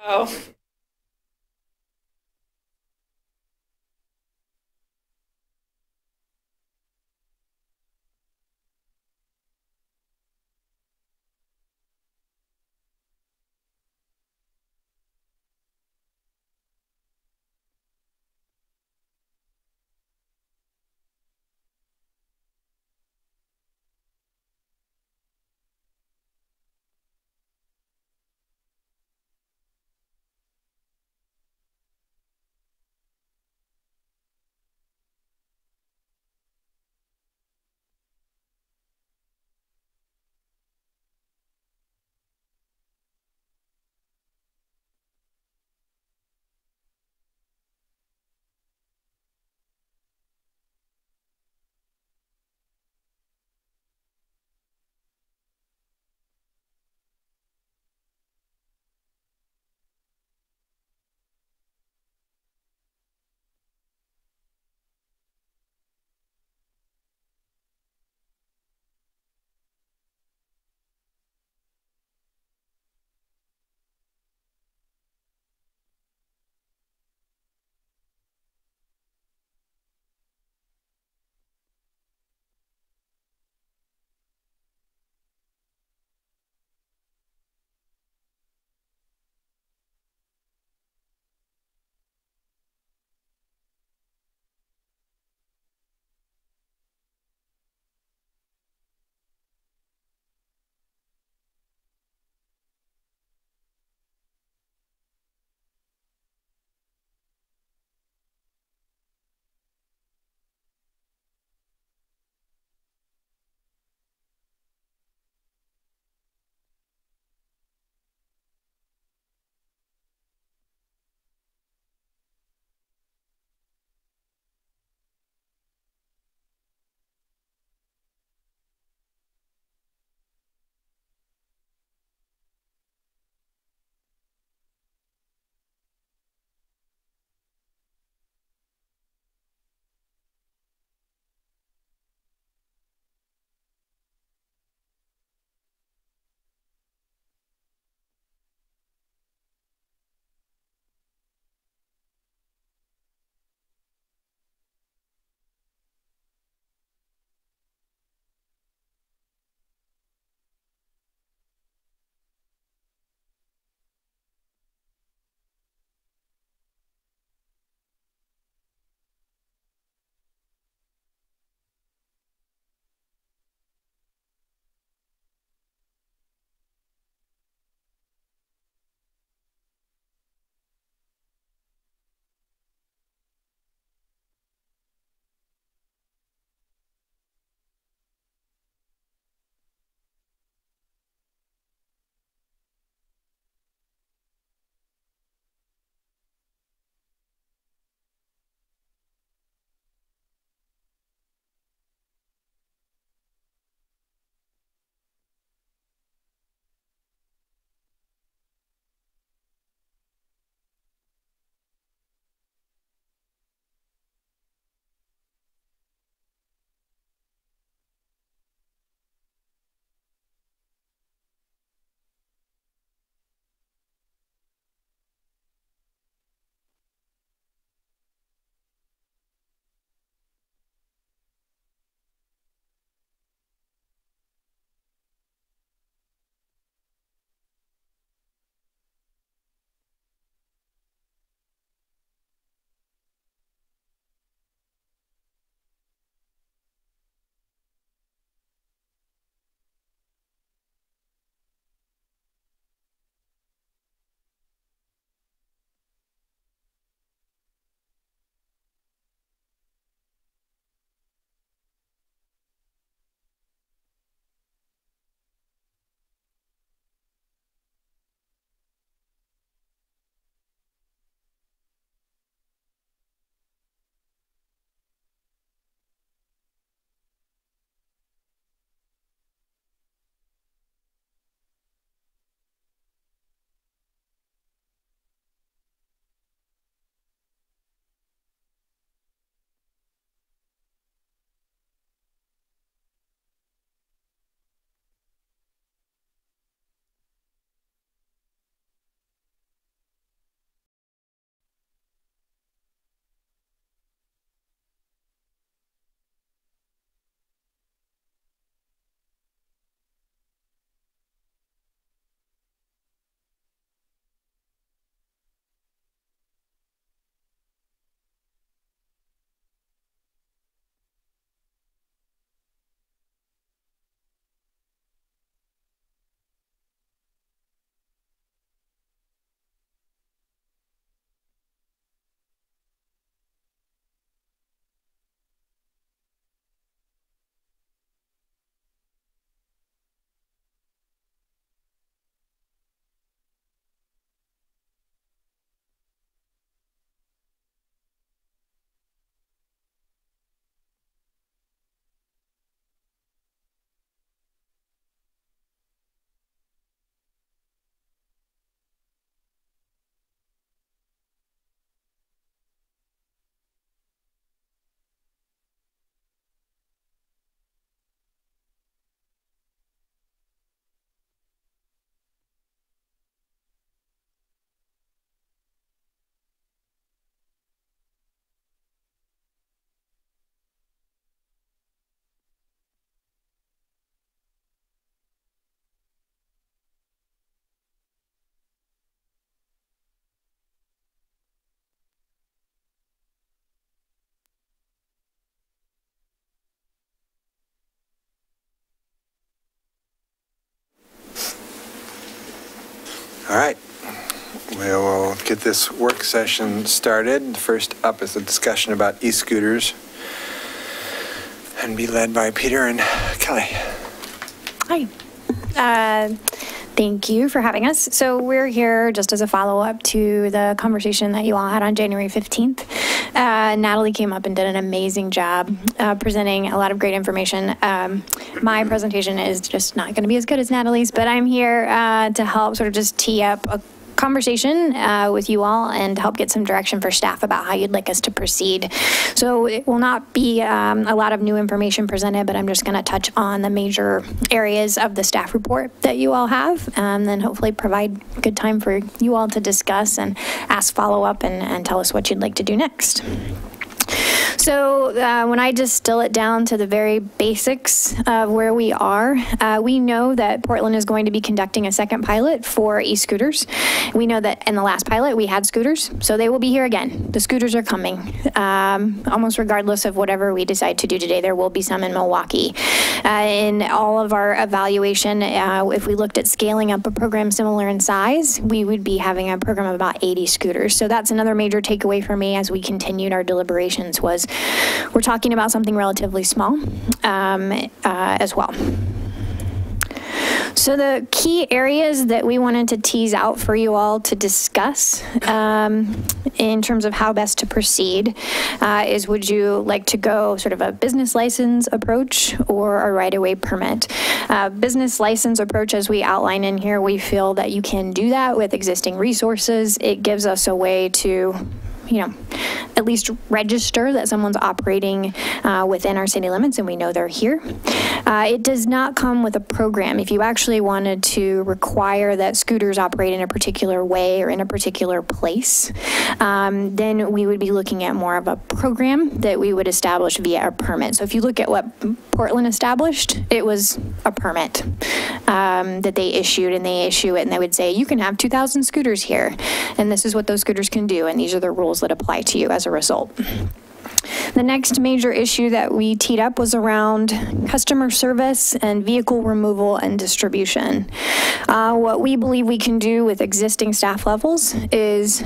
Oh, All right, we will get this work session started. First up is a discussion about e-scooters and be led by Peter and Kelly. Hi. Thank you for having us. So we're here just as a follow-up to the conversation that you all had on January 15th. Natalie came up and did an amazing job presenting a lot of great information. My presentation is just not going to be as good as Natalie's, but I'm here to help sort of just tee up a conversation with you all and help get some direction for staff about how you'd like us to proceed. So it will not be a lot of new information presented, but I'm just going to touch on the major areas of the staff report that you all have, and then hopefully provide good time for you all to discuss and ask follow-up and tell us what you'd like to do next. So when I distill it down to the very basics of where we are, we know that Portland is going to be conducting a second pilot for e-scooters. We know that in the last pilot we had scooters, so they will be here again. The scooters are coming. Almost regardless of whatever we decide to do today, there will be some in Milwaukie. In all of our evaluation, if we looked at scaling up a program similar in size, we would be having a program of about 80 scooters. So that's another major takeaway for me as we continued our deliberations was we're talking about something relatively small as well. So the key areas that we wanted to tease out for you all to discuss in terms of how best to proceed is, would you like to go sort of a business license approach or a right-of-way permit? Business license approach, as we outline in here, we feel that you can do that with existing resources. It gives us a way to at least register that someone's operating within our city limits and we know they're here. It does not come with a program. If you actually wanted to require that scooters operate in a particular way or in a particular place, then we would be looking at more of a program that we would establish via a permit. So if you look at what Portland established, it was a permit that they issued, and they issue it and they would say, you can have 2,000 scooters here, and this is what those scooters can do, and these are the rules that apply to you as a result. The next major issue that we teed up was around customer service and vehicle removal and distribution. What we believe we can do with existing staff levels is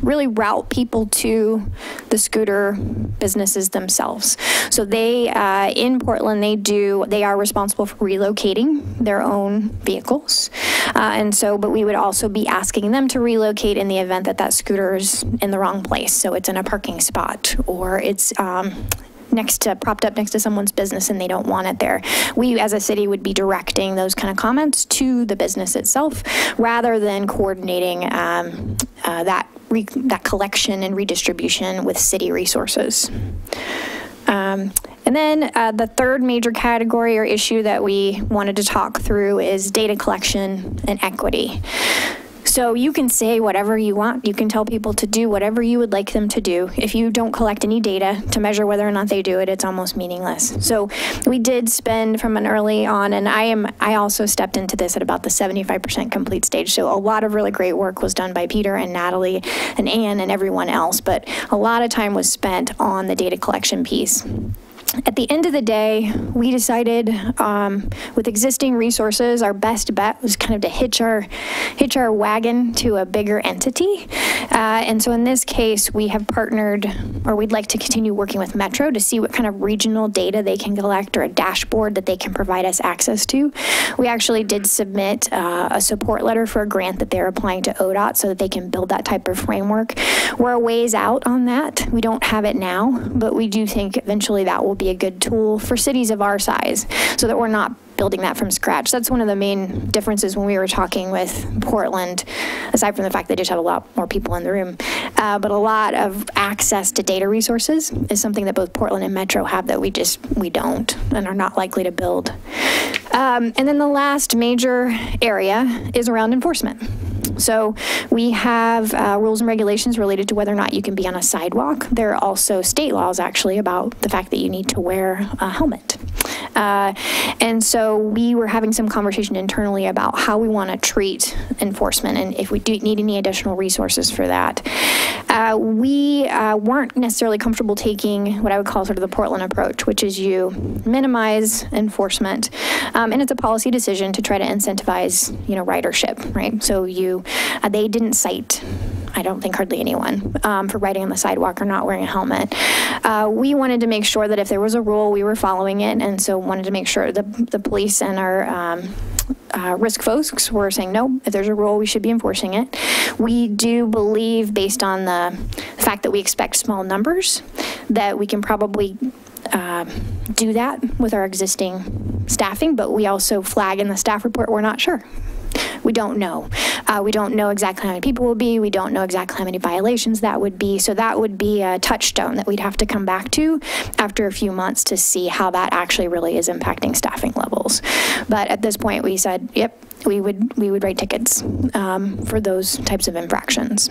really route people to the scooter businesses themselves. So they, in Portland, they are responsible for relocating their own vehicles. But we would also be asking them to relocate in the event that that scooter is in the wrong place. So it's in a parking spot, or it's propped up next to someone's business and they don't want it there. We as a city would be directing those kind of comments to the business itself rather than coordinating that collection and redistribution with city resources. And then the third major category or issue that we wanted to talk through is data collection and equity. So you can say whatever you want. You can tell people to do whatever you would like them to do. If you don't collect any data to measure whether or not they do it, it's almost meaningless. So we did spend from an early on, and I also stepped into this at about the 75% complete stage. So a lot of really great work was done by Peter and Natalie and Ann and everyone else, but a lot of time was spent on the data collection piece. At the end of the day, we decided with existing resources, our best bet was kind of to hitch our wagon to a bigger entity. And so in this case, we have partnered, or we'd like to continue working with Metro to see what kind of regional data they can collect or a dashboard that they can provide us access to. We actually did submit a support letter for a grant that they're applying to ODOT so that they can build that type of framework. We're a ways out on that. We don't have it now, but we do think eventually that will be a good tool for cities of our size so that we're not building that from scratch. That's one of the main differences when we were talking with Portland, aside from the fact they just have a lot more people in the room. But a lot of access to data resources is something that both Portland and Metro have that we don't and are not likely to build. And then the last major area is around enforcement. So we have rules and regulations related to whether or not you can be on a sidewalk. There are also state laws actually about the fact that you need to wear a helmet. And so we were having some conversation internally about how we want to treat enforcement and if we do need any additional resources for that. We weren't necessarily comfortable taking what I would call sort of the Portland approach, which is you minimize enforcement, and it's a policy decision to try to incentivize, ridership, right? So they didn't cite, I don't think, hardly anyone for riding on the sidewalk or not wearing a helmet. We wanted to make sure that if there was a rule, we were following it, and so wanted to make sure the police and our risk folks were saying, no, if there's a rule, we should be enforcing it. We do believe, based on the fact that we expect small numbers, that we can probably do that with our existing staffing, but we also flag in the staff report, we're not sure. We don't know. We don't know exactly how many people will be. We don't know exactly how many violations that would be. So that would be a touchstone that we'd have to come back to after a few months to see how that actually really is impacting staffing levels. But at this point, we said, yep, we would write tickets for those types of infractions.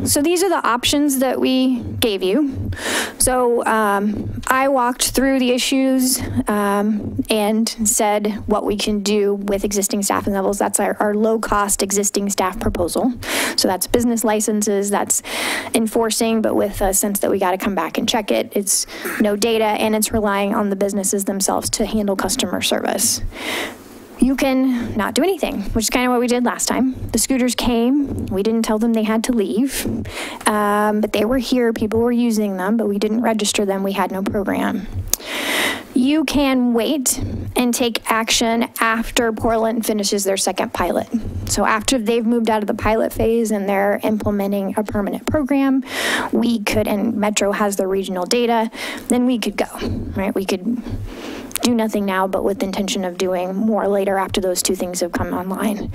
So these are the options that we gave you. So I walked through the issues and said what we can do with existing staffing levels. That's our low-cost existing staff proposal. So that's business licenses, that's enforcing, but with a sense that we got to come back and check it. It's no data, and it's relying on the businesses themselves to handle customer service. You can not do anything, which is kind of what we did last time. The scooters came. We didn't tell them they had to leave, but they were here. People were using them, but we didn't register them. We had no program. You can wait and take action after Portland finishes their second pilot. So after they've moved out of the pilot phase and they're implementing a permanent program, we could, and Metro has the regional data, then we could go, right? We could do nothing now, but with the intention of doing more later after those two things have come online.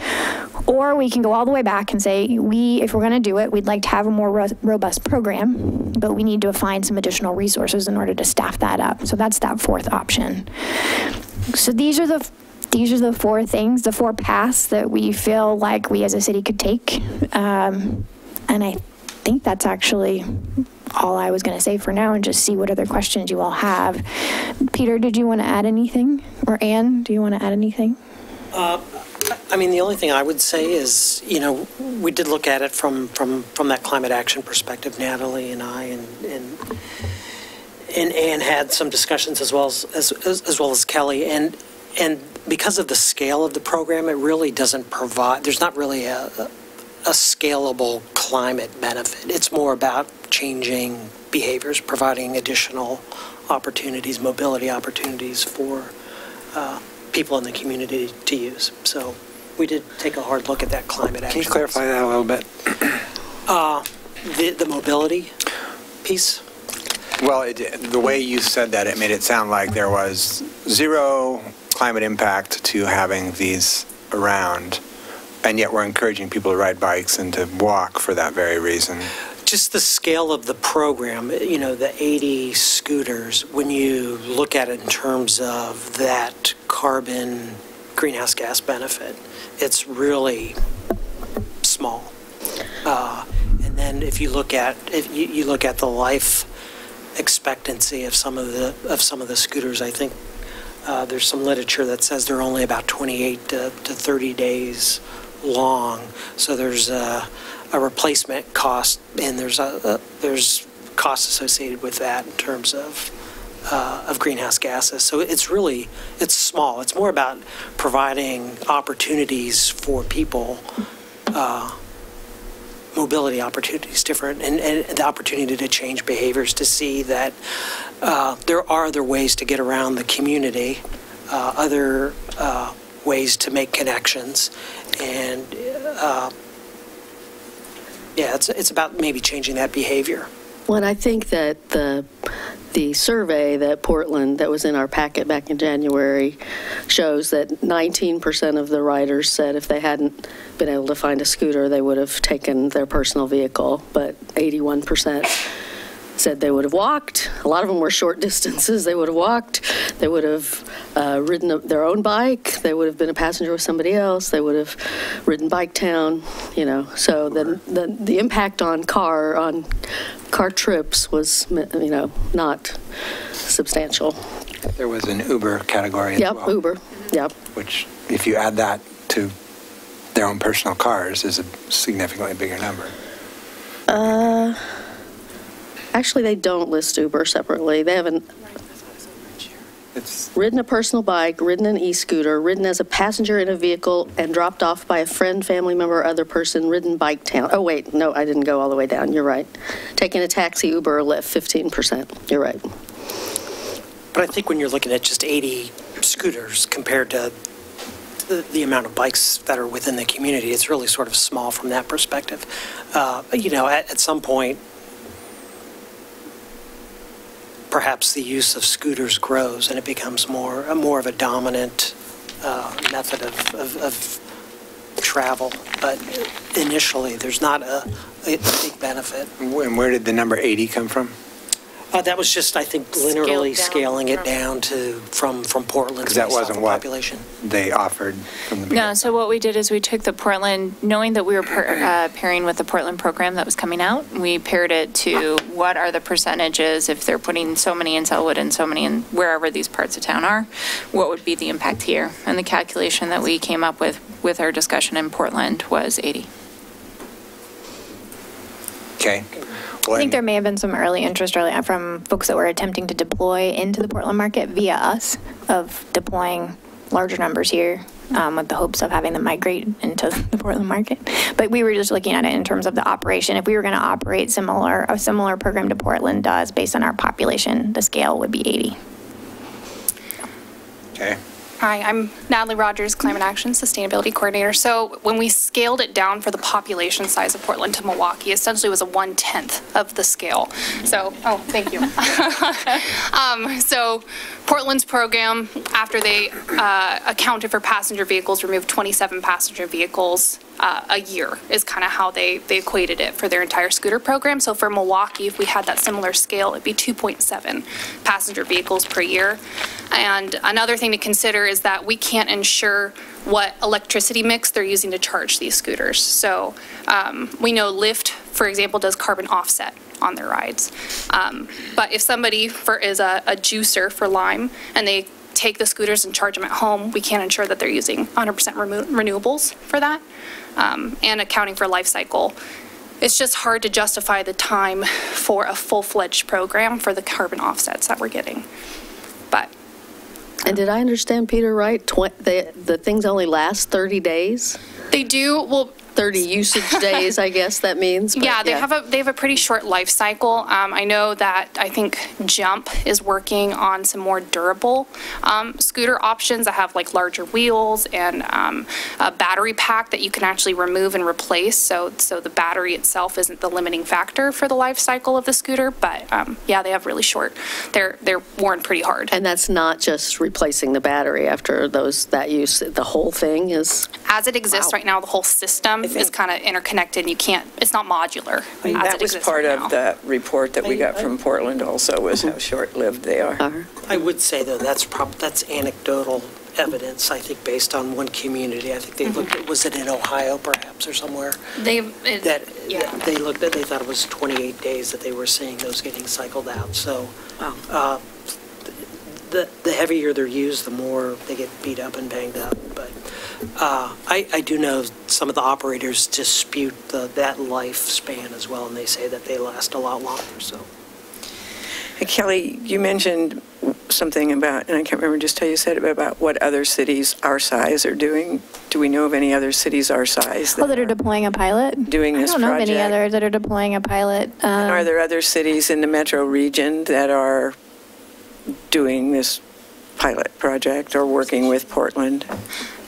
Or we can go all the way back and say, if we're gonna do it, we'd like to have a more robust program, but we need to find some additional resources in order to staff that up. So that's that fourth option. So these are the four things, the four paths that we feel like we as a city could take. And I think that's actually all I was going to say for now, and just see what other questions you all have. Peter, did you want to add anything? Or Ann, do you want to add anything? The only thing I would say is, we did look at it from that climate action perspective, Natalie and I, and Ann had some discussions as well as Kelly, and because of the scale of the program, it really doesn't provide, there's not really a scalable climate benefit. It's more about changing behaviors, providing additional opportunities, mobility opportunities for people in the community to use. So we did take a hard look at that climate action. Can you clarify that a little bit? The mobility piece? Well, the way you said that, it made it sound like there was zero climate impact to having these around, and yet we're encouraging people to ride bikes and to walk for that very reason. Just the scale of the program, the 80 scooters, when you look at it in terms of that carbon greenhouse gas benefit, it's really small. And then if you look at the life expectancy of some of the scooters, I think there's some literature that says they're only about 28 to 30 days long. So there's a replacement cost, and there's costs associated with that in terms of greenhouse gases. So it's small. It's more about providing opportunities for people, mobility opportunities, different, and the opportunity to change behaviors, to see that there are other ways to get around the community, other ways to make connections, and it's about maybe changing that behavior. Well, I think that the survey that Portland, that was in our packet back in January, shows that 19% of the riders said if they hadn't been able to find a scooter, they would have taken their personal vehicle, but 81% said they would have walked. A lot of them were short distances. They would have walked. They would have ridden their own bike. They would have been a passenger with somebody else. They would have ridden Bike Town, you know. So the impact on car trips was, you know, not substantial. There was an Uber category as well. Uber. Yep. Which, if you add that to their own personal cars, is a significantly bigger number. Actually, they don't list Uber separately. They haven't ridden a personal bike, ridden an e-scooter, ridden as a passenger in a vehicle and dropped off by a friend, family member, or other person, ridden Bike Town. Oh, wait, no, I didn't go all the way down. You're right. Taking a taxi, Uber, or Lyft, 15%. You're right. But I think when you're looking at just 80 scooters compared to the amount of bikes that are within the community, it's really sort of small from that perspective. You know, at some point, perhaps the use of scooters grows and it becomes more of a dominant method of travel. But initially, there's not a big benefit. And where did the number 80 come from? That was just, I think, linearly scaling it down to from Portland. Because that wasn't what population they offered from the beginning. No, so what we did is we took the Portland, knowing that we were pairing with the Portland program that was coming out, we paired it to what are the percentages if they're putting so many in Selwood and so many in wherever these parts of town are, what would be the impact here? And the calculation that we came up with our discussion in Portland was 80. Okay. I think there may have been some early interest from folks that were attempting to deploy into the Portland market via us of deploying larger numbers here with the hopes of having them migrate into the Portland market. But we were just looking at it in terms of the operation. If we were going to operate a similar program to Portland does based on our population, the scale would be 80. Okay. Hi, I'm Natalie Rogers, Climate Action Sustainability Coordinator. So when we scaled it down for the population size of Portland to Milwaukie, essentially was a 1/10 of the scale. So, oh, thank you. So Portland's program, after they accounted for passenger vehicles, removed 27 passenger vehicles a year is kind of how they equated it for their entire scooter program. So for Milwaukie, if we had that similar scale, it'd be 2.7 passenger vehicles per year. And another thing to consider is that we can't ensure what electricity mix they're using to charge these scooters. So we know Lyft, for example, does carbon offset on their rides. But if somebody is a juicer for Lime and they take the scooters and charge them at home, we can't ensure that they're using 100% renewables for that. And accounting for life cycle. It's just hard to justify the time for a full-fledged program for the carbon offsets that we're getting. But. And did I understand Peter right? The things only last 30 days? They do. Well, 30 usage days, I guess that means. Yeah, they have a pretty short life cycle. I know that I think Jump is working on some more durable scooter options that have like larger wheels and a battery pack that you can actually remove and replace. So the battery itself isn't the limiting factor for the life cycle of the scooter. But yeah, they have really short. They're worn pretty hard. And that's not just replacing the battery after that use. The whole thing is as it exists right now. The whole system is kind of interconnected. And you can't. It's not modular. That was part of the report that we got from Portland. Also, was how short-lived they are. I would say though that's anecdotal evidence. I think based on one community. I think they looked at, was it in Ohio perhaps or somewhere? They looked at. They thought it was 28 days that they were seeing those getting cycled out. So. Wow. The heavier they're used, the more they get beat up and banged up. But I do know some of the operators dispute that lifespan as well, and they say that they last a lot longer. So, Hey, Kelly, you mentioned something about, and I can't remember just how you said it, about what other cities our size are doing. Do we know of any other cities our size that are deploying a pilot? Doing this project? I don't know of any others that are deploying a pilot. And are there other cities in the metro region that are doing this pilot project or working with Portland?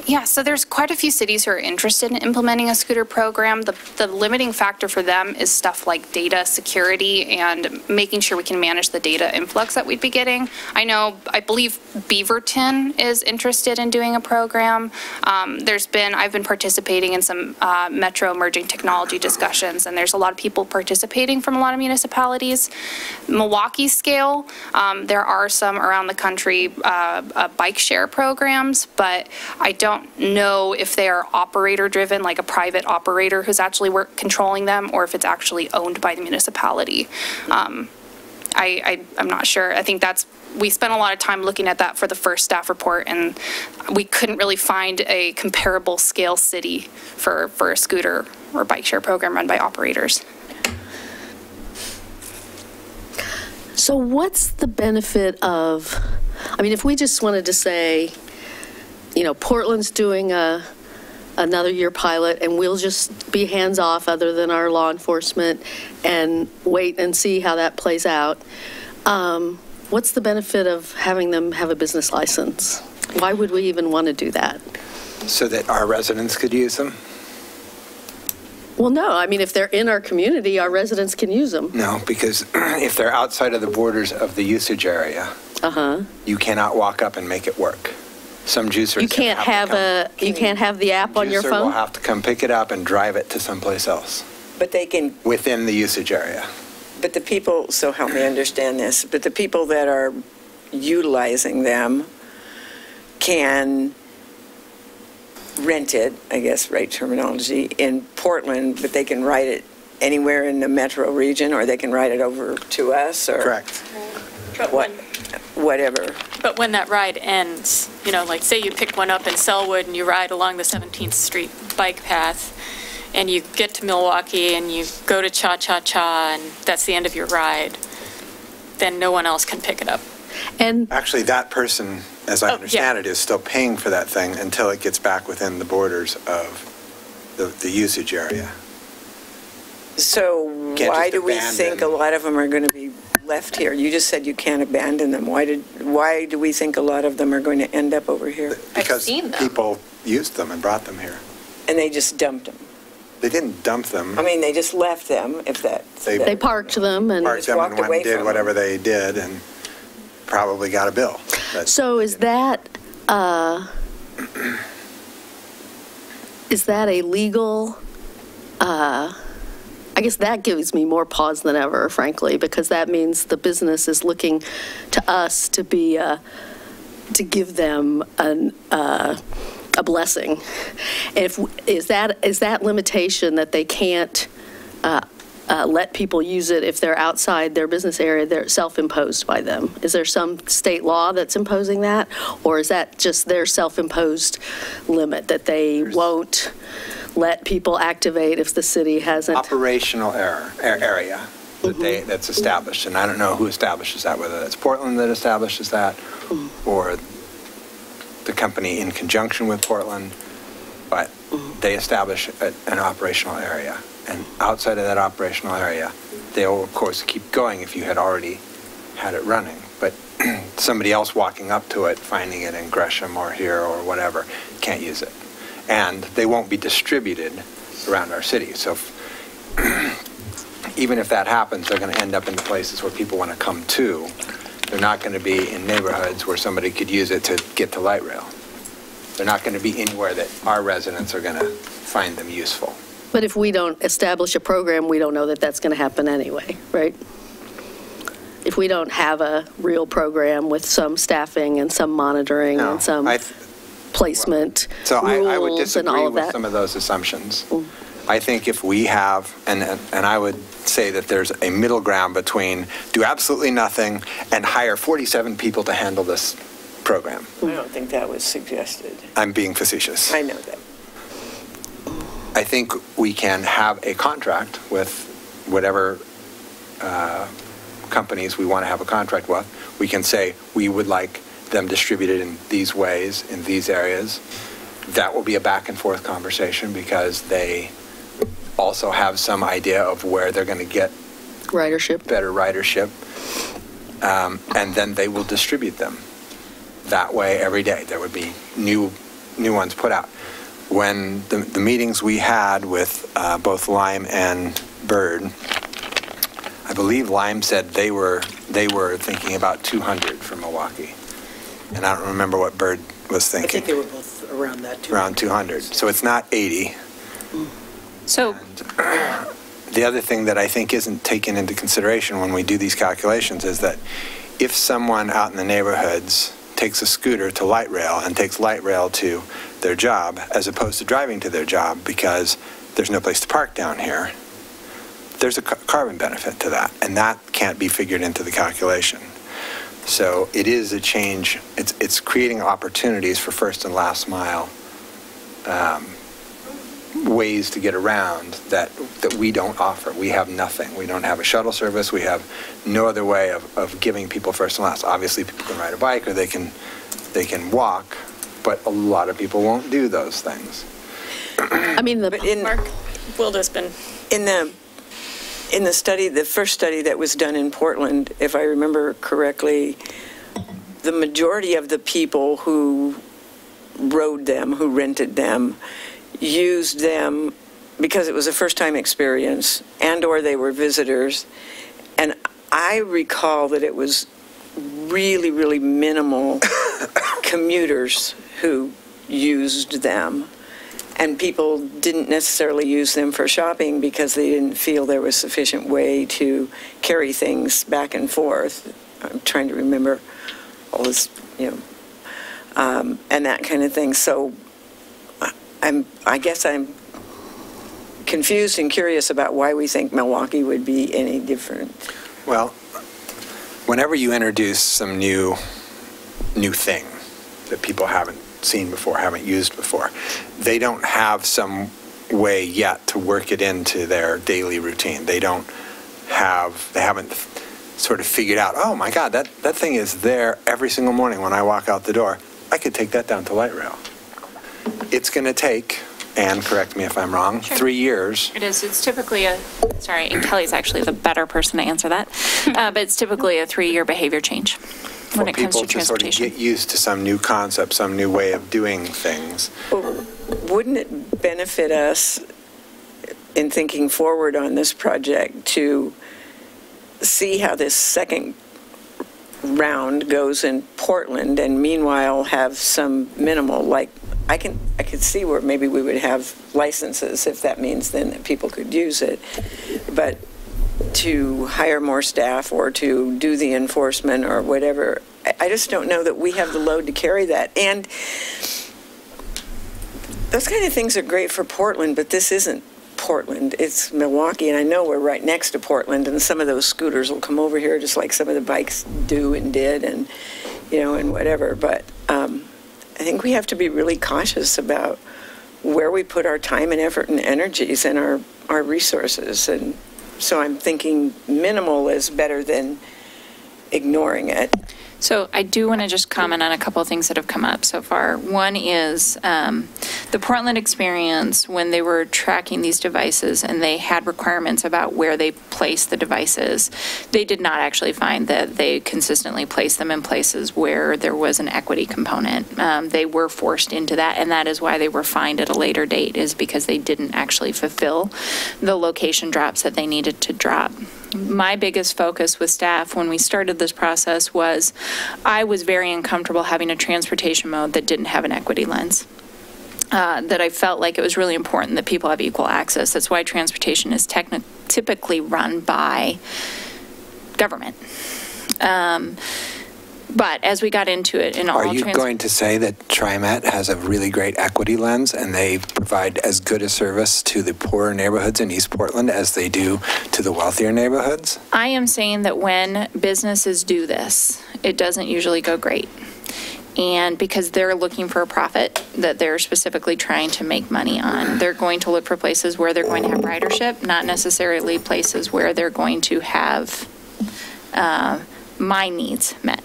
Yeah, so there's quite a few cities who are interested in implementing a scooter program. The limiting factor for them is stuff like data security and making sure we can manage the data influx that we'd be getting. I believe Beaverton is interested in doing a program. I've been participating in some metro emerging technology discussions, and there's a lot of people participating from a lot of municipalities. Milwaukee scale, there are some around the country bike share programs, but I don't know if they are operator driven, like a private operator who's actually controlling them, or if it's actually owned by the municipality. I'm not sure. I think we spent a lot of time looking at that for the first staff report, and we couldn't really find a comparable scale city for a scooter or bike share program run by operators. So what's the benefit of, if we just wanted to say, Portland's doing another year pilot, and we'll just be hands-off other than our law enforcement and wait and see how that plays out. What's the benefit of having them have a business license? Why would we even want to do that? So that our residents could use them? Well, no. If they're in our community, our residents can use them. No, because if they're outside of the borders of the usage area, you cannot walk up and make it work. Some juicers you can't have the app on your phone. Juicer will have to come pick it up and drive it to someplace else. But they can within the usage area. But the people, so help me understand this. But the people that are utilizing them can rent it, I guess, right terminology, in Portland, but they can ride it anywhere in the metro region, or they can ride it over to us, or correct. Whatever. But when that ride ends, like say you pick one up in Selwood and you ride along the 17th Street bike path, and you get to Milwaukie and you go to Cha-Cha-Cha, and that's the end of your ride, then no one else can pick it up. And actually, that person, as I understand it, is still paying for that thing until it gets back within the borders of the usage area. So why do we think a lot of them are going to be left here? You just said you can't abandon them. Why do we think a lot of them are going to end up over here? Because people used them and brought them here. And they just dumped them. They didn't dump them. They just left them. They parked them and went and did whatever they did, and probably got a bill. So is that a legal? I guess that gives me more pause than ever, frankly, because that means the business is looking to us to be to give them a blessing. Is that limitation that they can't let people use it if they're outside their business area? They're self-imposed by them. Is there some state law that's imposing that, or is that just their self-imposed limit that they won't let people activate if the city hasn't? Operational area that's established, and I don't know who establishes that, whether that's Portland that establishes that, or the company in conjunction with Portland, but they establish an operational area. And outside of that operational area, they'll, of course, keep going if you had already had it running. But somebody else walking up to it, finding it in Gresham or here or whatever, can't use it. And they won't be distributed around our city. So even if that happens, they're going to end up in the places where people want to come to. They're not going to be in neighborhoods where somebody could use it to get to light rail. They're not going to be anywhere that our residents are going to find them useful. But if we don't establish a program, we don't know that that's going to happen anyway, right? If we don't have a real program with some staffing and some monitoring and some placement rules I would disagree and all of with that. some of those assumptions. I think if we have, and I would say that there's a middle ground between do absolutely nothing and hire 47 people to handle this program. I don't think that was suggested. I'm being facetious. I know that. I think we can have a contract with whatever companies we want to have a contract with. We can say we would like them distributed in these ways, in these areas. That will be a back and forth conversation because they also have some idea of where they're going to get better ridership, and then they will distribute them that way every day. There would be new new ones put out. When the meetings we had with both Lime and Bird, I believe Lime said they were thinking about 200 for Milwaukie. And I don't remember what Bird was I thinking. think they were both around that too. Around 200. So it's not 80. So The other thing that I think isn't taken into consideration when we do these calculations is that if someone out in the neighborhoods takes a scooter to light rail and takes light rail to their job as opposed to driving to their job because there's no place to park down here, there's a carbon benefit to that, and that can't be figured into the calculation. So it is a change. It's creating opportunities for first and last mile ways to get around that we don't offer. We have nothing. We don't have a shuttle service. We have no other way of giving people first and last. Obviously, people can ride a bike or they can walk, but a lot of people won't do those things. I mean, Mark Wilderspin. In the study, the first study that was done in Portland, if I remember correctly, the majority of the people who rode them, who rented them, used them because it was a first-time experience and or they were visitors. And I recall that it was really, really minimal commuters who used them. And people didn't necessarily use them for shopping because they didn't feel there was sufficient way to carry things back and forth. I'm trying to remember all this, and that kind of thing. So I guess I'm confused and curious about why we think Milwaukie would be any different. Well, whenever you introduce some new thing that people haven't seen before, haven't used before, they don't have some way yet to work it into their daily routine. They haven't sort of figured out, oh my God, that thing is there every single morning when I walk out the door. I could take that down to light rail. It's going to take, and correct me if I'm wrong, 3 years. it is. It's typically sorry, and Kelly's actually the better person to answer that, but it's typically a 3-year behavior change when it comes to transportation. For people to sort of get used to some new concept, some new way of doing things. Well, wouldn't it benefit us in thinking forward on this project to see how this second round goes in Portland and meanwhile have some minimal, like I could see where maybe we would have licenses if that means then that people could use it, but to hire more staff or to do the enforcement or whatever, I just don't know that we have the load to carry that. And those kind of things are great for Portland, but this isn't Portland, it's Milwaukie, and I know we're right next to Portland, and some of those scooters will come over here just like some of the bikes do and did, and and whatever, but I think we have to be really cautious about where we put our time and effort and energies and our resources, and so I'm thinking minimal is better than ignoring it. So I do want to just comment on a couple of things that have come up so far. One is the Portland experience when they were tracking these devices and they had requirements about where they placed the devices. They did not actually find that they consistently placed them in places where there was an equity component. They were forced into that, and that is why they were fined at a later date, is because they didn't actually fulfill the location drops that they needed to drop. My biggest focus with staff when we started this process was I was very uncomfortable having a transportation mode that didn't have an equity lens. That I felt like it was really important that people have equal access. That's why transportation is typically run by government. But as we got into it in all... Are you going to say that TriMet has a really great equity lens and they provide as good a service to the poorer neighborhoods in East Portland as they do to the wealthier neighborhoods? I am saying that when businesses do this, it doesn't usually go great. And because they're looking for a profit that they're specifically trying to make money on, they're going to look for places where they're going to have ridership, not necessarily places where they're going to have my needs met.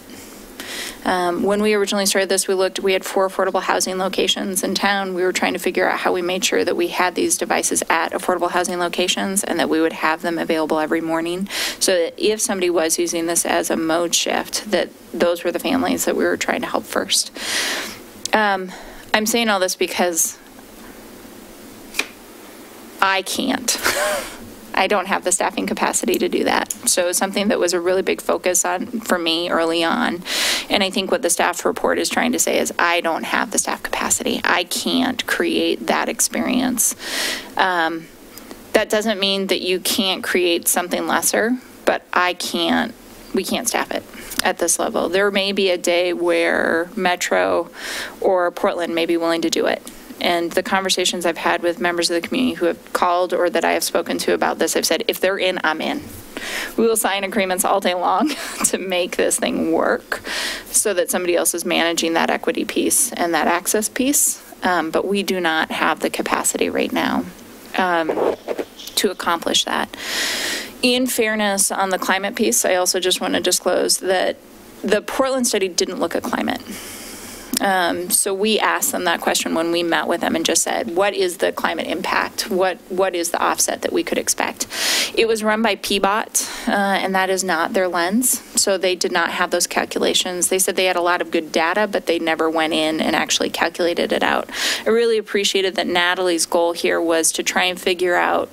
When we originally started this, we had 4 affordable housing locations in town. We were trying to figure out how we made sure that we had these devices at affordable housing locations and that we would have them available every morning, so that if somebody was using this as a mode shift, that those were the families that we were trying to help first. I'm saying all this because I can't. I don't have the staffing capacity to do that. So something that was a really big focus for me early on. And I think what the staff report is trying to say is I don't have the staff capacity. I can't create that experience. That doesn't mean that you can't create something lesser, but we can't staff it at this level. There may be a day where Metro or Portland may be willing to do it. And the conversations I've had with members of the community who have called or that I have spoken to about this, I've said, if they're in, I'm in. We will sign agreements all day long to make this thing work so that somebody else is managing that equity piece and that access piece. But we do not have the capacity right now to accomplish that. In fairness, on the climate piece, I also just want to disclose that the Portland study didn't look at climate. So we asked them that question when we met with them and just said, what is the climate impact? What is the offset that we could expect? It was run by PBOT, and that is not their lens. So they did not have those calculations. They said they had a lot of good data, but they never went in and actually calculated it out. I really appreciated that Natalie's goal here was to try and figure out,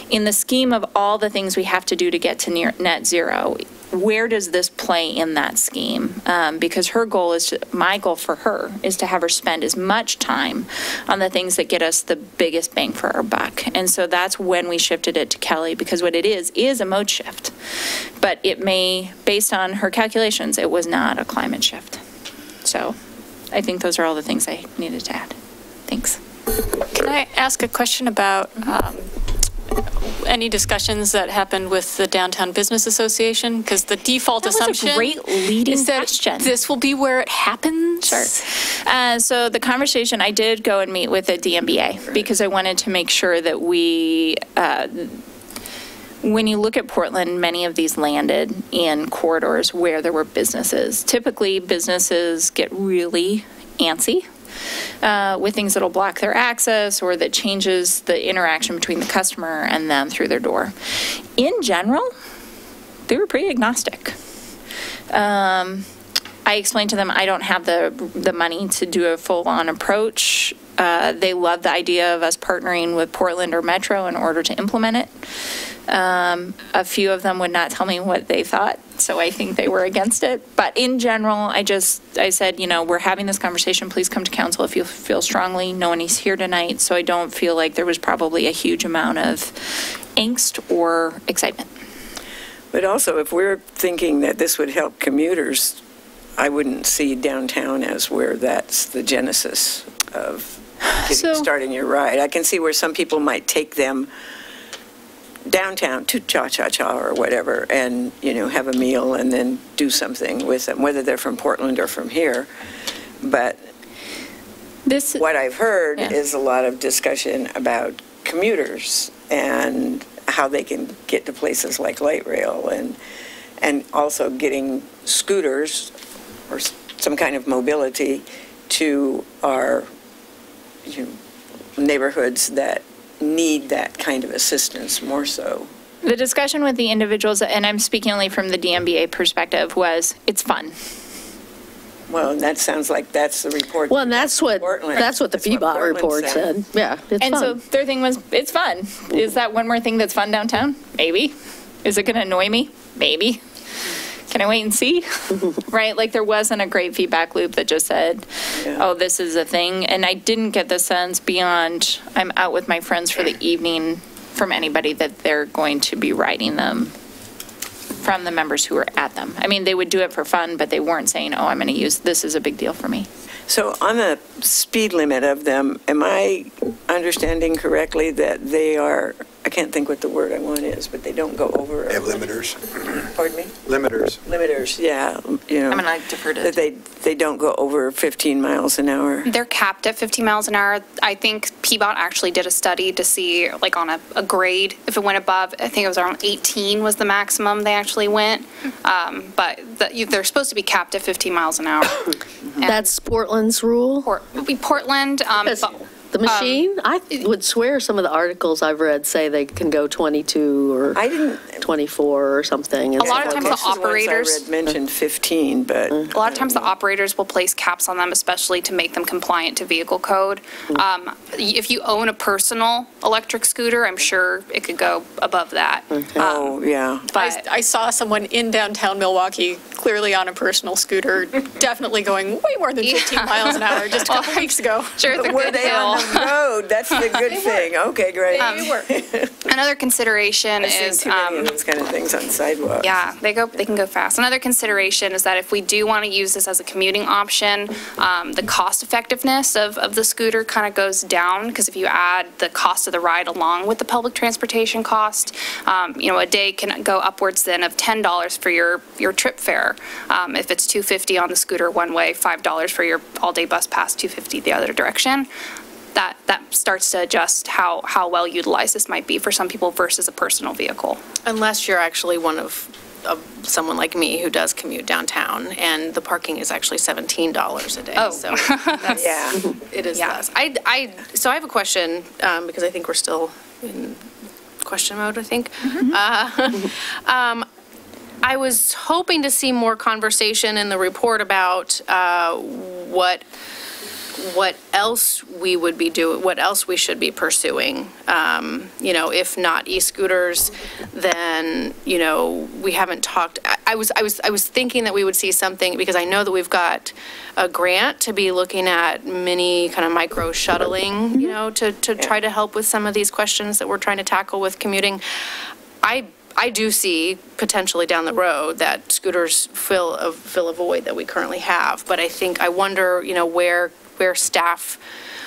in the scheme of all the things we have to do to get to net zero, where does this play in that scheme? Because her goal is, my goal for her is to have her spend as much time on the things that get us the biggest bang for our buck. And so that's when we shifted it to Kelly, because what it is a mode shift. But it may, based on her calculations, it was not a climate shift. So I think those are all the things I needed to add. Thanks. Can I ask a question about any discussions that happened with the Downtown Business Association? Because the default assumption a great leading is that question. This will be where it happens. Sure. So the conversation, I did go and meet with the DMBA because I wanted to make sure that we, when you look at Portland, many of these landed in corridors where there were businesses. Typically, businesses get really antsy with things that'll block their access or that changes the interaction between the customer and them through their door. In general, they were pretty agnostic. I explained to them I don't have the money to do a full-on approach. They love the idea of us partnering with Portland or Metro in order to implement it. A few of them would not tell me what they thought, so I think they were against it. But in general, I said, we're having this conversation. Please come to council if you feel strongly. No one is here tonight, so I don't feel like there was probably a huge amount of angst or excitement. But also, if we're thinking that this would help commuters, I wouldn't see downtown as where that's the genesis of starting your ride. I can see where some people might take them downtown to Cha-Cha-Cha or whatever and, have a meal and then do something with them, whether they're from Portland or from here. But what I've heard is a lot of discussion about commuters and how they can get to places like light rail and also getting scooters or some kind of mobility to our neighborhoods that need that kind of assistance more so. The discussion with the individuals, and I'm speaking only from the DMBA perspective, was it's fun. Well, and that sounds like that's the report. Well, and that's what the PBOT report said. Yeah, it's fun. So their thing was, it's fun. Is that one more thing that's fun downtown? Maybe. Is it going to annoy me? Maybe. Can I wait and see? Right? Like there wasn't a great feedback loop that just said, oh, this is a thing. And I didn't get the sense beyond I'm out with my friends for the evening from anybody that they're going to be riding them from the members who were at them. I mean, they would do it for fun, but they weren't saying, oh, I'm going to use, this is a big deal for me. So on the speed limit of them, am I understanding correctly that they are, I can't think what the word I want is, but they don't go over. They have limiters. Pardon me? Limiters. Limiters, yeah. I'm going to defer to that they don't go over 15 miles an hour. They're capped at 15 miles an hour. I think PBOT actually did a study to see, like on a grade, if it went above, I think it was around 18 was the maximum they actually went. But they're supposed to be capped at 15 miles an hour. That's Portland's rule? Portland, The machine? I would swear some of the articles I've read say they can go 22 or 24 or something. A lot of times the Most of the ones operators I read mentioned 15, but. A lot of times the operators will place caps on them, especially to make them compliant to vehicle code. If you own a personal electric scooter, I'm sure it could go above that. Oh, yeah. But I saw someone in downtown Milwaukee, clearly on a personal scooter, definitely going way more than 15 miles an hour just a couple weeks ago. sure, it's a Were good they on deal. the road? That's the good thing. Okay, great. Another consideration I've seen is, too many of those kind of things on sidewalks. yeah, they can go fast. Another consideration is that if we do want to use this as a commuting option, the cost effectiveness of the scooter kind of goes down, because if you add the cost of the ride along with the public transportation cost, a day can go upwards then of $10 for your trip fare. If it's $250 on the scooter one way, $5 for your all-day bus pass, $250 the other direction. That starts to adjust how well utilized this might be for some people versus a personal vehicle. Unless you're actually one of someone like me who does commute downtown, and the parking is actually $17 a day. Oh. So that's, it is less. So I have a question, because I think we're still in question mode, I think. I was hoping to see more conversation in the report about what else we would be doing, what else we should be pursuing. If not e-scooters, then, we haven't talked. I was thinking that we would see something, because I know that we've got a grant to be looking at mini kind of micro shuttling, to try to help with some of these questions that we're trying to tackle with commuting. I do see potentially down the road that scooters fill a void that we currently have, but I wonder,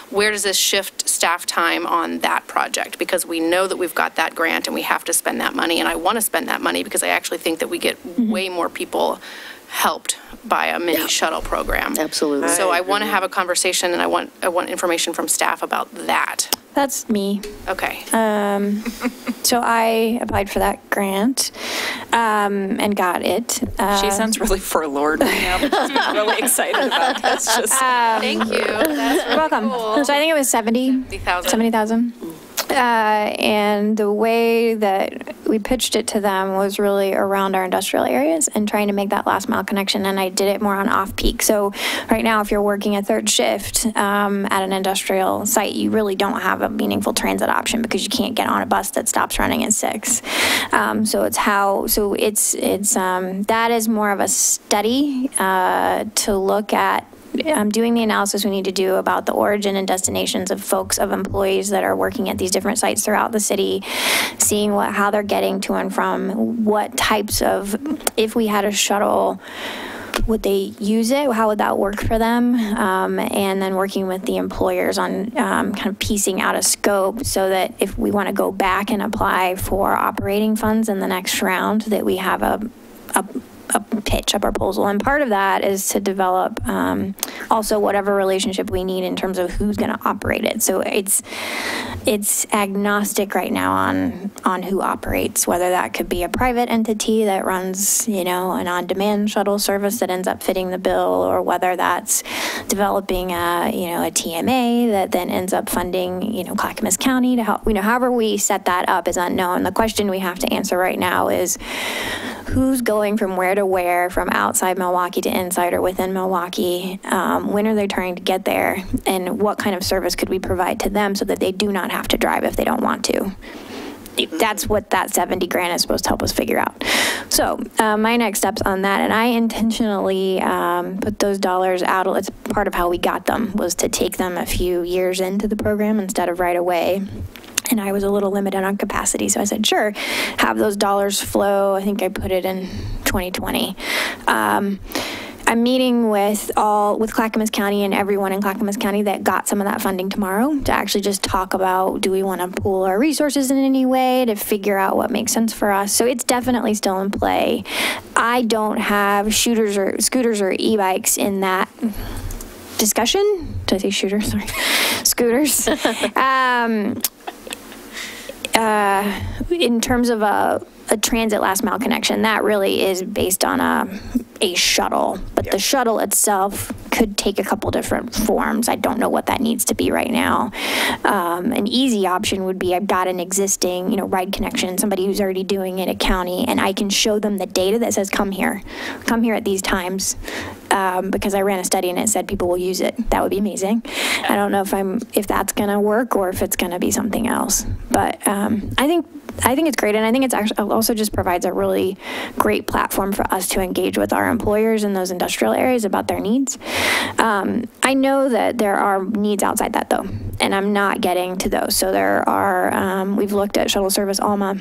where does this shift staff time on that project? Because we know that we've got that grant and we have to spend that money, and I want to spend that money because I actually think that we get way more people helped by a mini shuttle program. Absolutely. So I want to have a conversation, and I want information from staff about that. That's me. Okay. So I applied for that grant and got it. She sounds really forlorn right now, but she's really excited about this. Thank you. That's You're welcome. So I think it was 70,000. And the way that we pitched it to them was really around our industrial areas and trying to make that last mile connection. And I did it more on off-peak. So right now, if you're working a third shift at an industrial site, you really don't have a meaningful transit option because you can't get on a bus that stops running at 6. That is more of a study to look at. Doing the analysis we need to do about the origin and destinations of employees that are working at these different sites throughout the city, seeing how they're getting to and from, what types of, if we had a shuttle, would they use it? How would that work for them? And then working with the employers on kind of piecing out a scope so that if we want to go back and apply for operating funds in the next round, that we have a pitch, a proposal. And part of that is to develop also whatever relationship we need in terms of who's going to operate it. So it's agnostic right now on who operates, whether that could be a private entity that runs, an on-demand shuttle service that ends up fitting the bill, or whether that's developing a TMA that then ends up funding, Clackamas County to help, however we set that up is unknown. The question we have to answer right now is who's going from where to where, from outside Milwaukee to inside or within Milwaukee? When are they trying to get there? And what kind of service could we provide to them so that they do not have to drive if they don't want to? That's what that 70 grant is supposed to help us figure out. So my next steps on that, and I intentionally put those dollars out. It's part of how we got them, was to take them a few years into the program instead of right away. And I was a little limited on capacity, so I said, sure, have those dollars flow. I think I put it in 2020. I'm meeting with Clackamas County and everyone in Clackamas County that got some of that funding tomorrow to actually just talk about, do we want to pool our resources in any way to figure out what makes sense for us? So it's definitely still in play. I don't have scooters or e-bikes in that discussion. Did I say shooters? Sorry. Scooters. in terms of a transit last mile connection, that really is based on a shuttle, but the shuttle itself could take a couple different forms. I don't know what that needs to be right now. An easy option would be, I've got an existing, ride connection, somebody who's already doing it at county, and I can show them the data that says, come here at these times, because I ran a study and it said people will use it. That would be amazing. I don't know if that's gonna work or if it's gonna be something else, but I think it's great, and I think it's actually also just provides a really great platform for us to engage with our employers in those industrial areas about their needs. I know that there are needs outside that, though, and I'm not getting to those. So there are, we've looked at shuttle service Alma.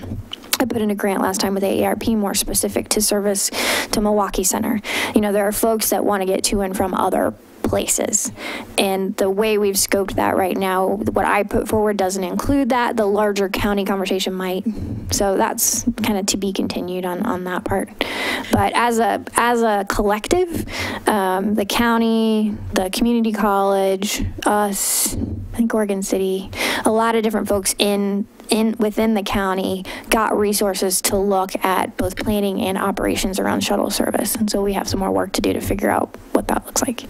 I put in a grant last time with AARP more specific to service to Milwaukie Center. There are folks that want to get to and from other places. And the way we've scoped that right now, what I put forward doesn't include that. The larger county conversation might. So that's kind of to be continued on that part. But as a collective, the county, the community college, us, I think Oregon City, a lot of different folks within the county got resources to look at both planning and operations around shuttle service. And so we have some more work to do to figure out what that looks like.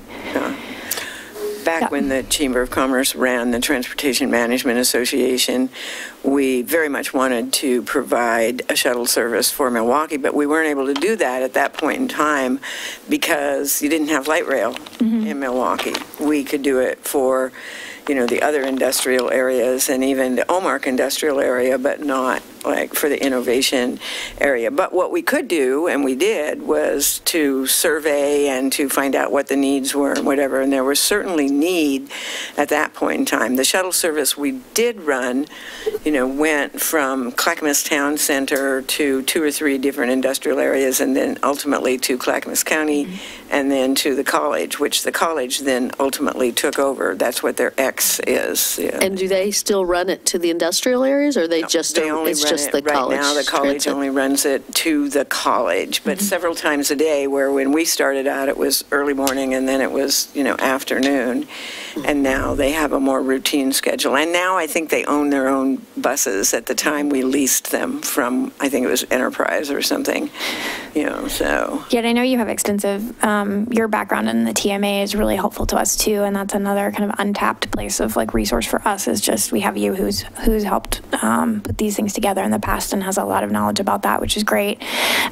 Back when the Chamber of Commerce ran the Transportation Management Association, we very much wanted to provide a shuttle service for Milwaukie, but we weren't able to do that at that point in time because you didn't have light rail in Milwaukie. We could do it for the other industrial areas and even the Omark industrial area, but not like for the innovation area. But what we could do, and we did, was to survey and to find out what the needs were and whatever, and there was certainly need at that point in time. The shuttle service we did run, went from Clackamas Town Center to 2 or 3 different industrial areas, and then ultimately to Clackamas County, and then to the college, which the college then ultimately took over. That's what their X is. Yeah. And do they still run it to the industrial areas, or are they just it's just the college? Right now, the college transit? only runs it to the college, but several times a day, where when we started out, it was early morning, and then it was, afternoon, and now they have a more routine schedule. And now I think they own their own buses. At the time, we leased them from, I think it was Enterprise or something, so. Yeah, and I know you have extensive, your background in the TMA is really helpful to us too, and that's another kind of untapped place of resource for us, is just we have you who's helped put these things together in the past and has a lot of knowledge about that, which is great.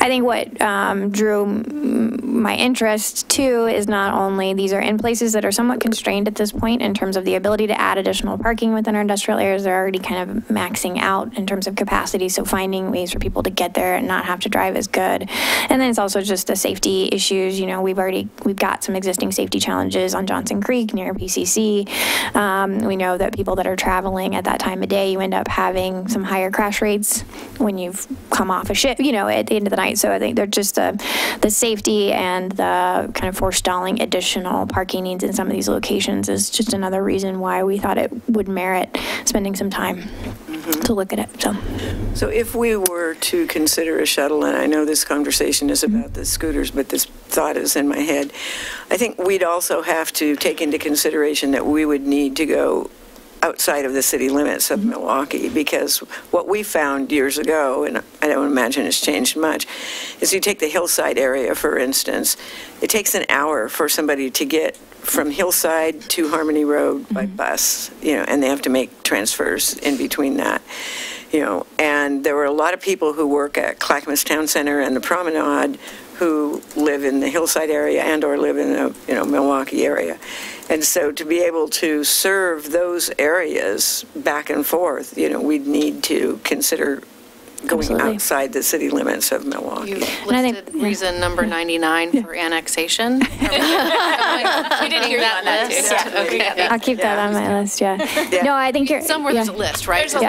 I think what drew my interest too is not only these are in places that are somewhat constrained at this point in terms of the ability to add additional parking within our industrial areas. They're already kind of maxing out in terms of capacity, so finding ways for people to get there and not have to drive is good. And then it's also just the safety issues. We've got some existing safety challenges on Johnson Creek near PCC. We know that people that are traveling at that time of day, you end up having some higher crash rates when you've come off a shift, at the end of the night. So I think they're just the safety and the kind of forestalling additional parking needs in some of these locations is just another reason why we thought it would merit spending some time to look at it. So if we were to consider a shuttle, and I know this conversation is about the scooters, but this thought is in my head, I think we'd also have to take into consideration that we would need to go outside of the city limits of Milwaukie, because what we found years ago, and I don't imagine it's changed much, is you take the Hillside area, for instance, it takes an hour for somebody to get from Hillside to Harmony Road by bus, and they have to make transfers in between that. And there were a lot of people who work at Clackamas Town Center and the Promenade who live in the Hillside area and or live in the Milwaukie area. And so to be able to serve those areas back and forth, we'd need to consider going outside the city limits of Milwaukie. You listed reason number 99 for annexation. We did hear that on that too. Yeah. Okay. I'll keep that on my list, No, I think you're... Somewhere there's a list, right? There's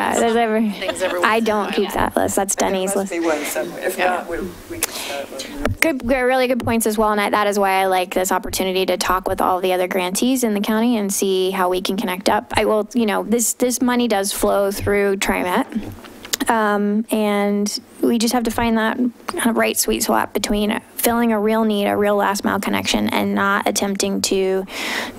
I don't keep that list. That's Denny's list. There must be one somewhere. If not, we can start with. Really good points as well, and that is why I like this opportunity to talk with all the other grantees in the county and see how we can connect up. I will, this money does flow through TriMet. And we just have to find that kind of right sweet spot between filling a real need, a real last mile connection, and not attempting to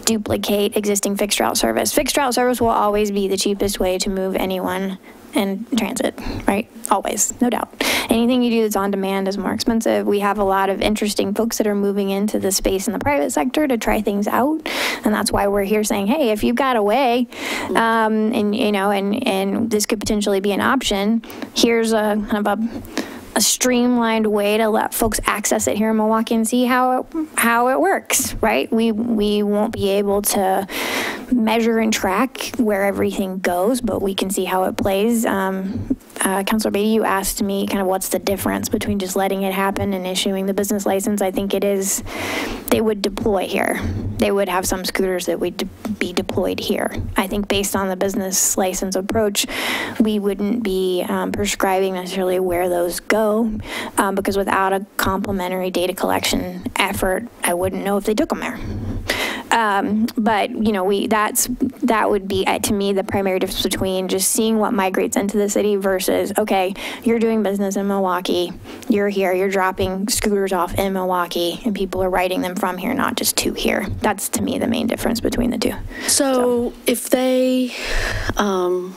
duplicate existing fixed route service. Fixed route service will always be the cheapest way to move anyone and transit, right? Always, no doubt. Anything you do that's on demand is more expensive. We have a lot of interesting folks that are moving into the space in the private sector to try things out. And that's why we're here saying, hey, if you've got a way, and this could potentially be an option, here's a kind of a streamlined way to let folks access it here in Milwaukee and see how it works, right? We won't be able to measure and track where everything goes, but we can see how it plays. Councilor Beatty, you asked me kind of what's the difference between just letting it happen and issuing the business license. I think it is, they would deploy here. They would have some scooters that would be deployed here. I think based on the business license approach, we wouldn't be prescribing necessarily where those go, because without a complementary data collection effort, I wouldn't know if they took them there. But that would be, to me, the primary difference between just seeing what migrates into the city versus, okay, you're doing business in Milwaukee, you're here, you're dropping scooters off in Milwaukee, and people are riding them from here, not just to here. That's, to me, the main difference between the two. So if they, I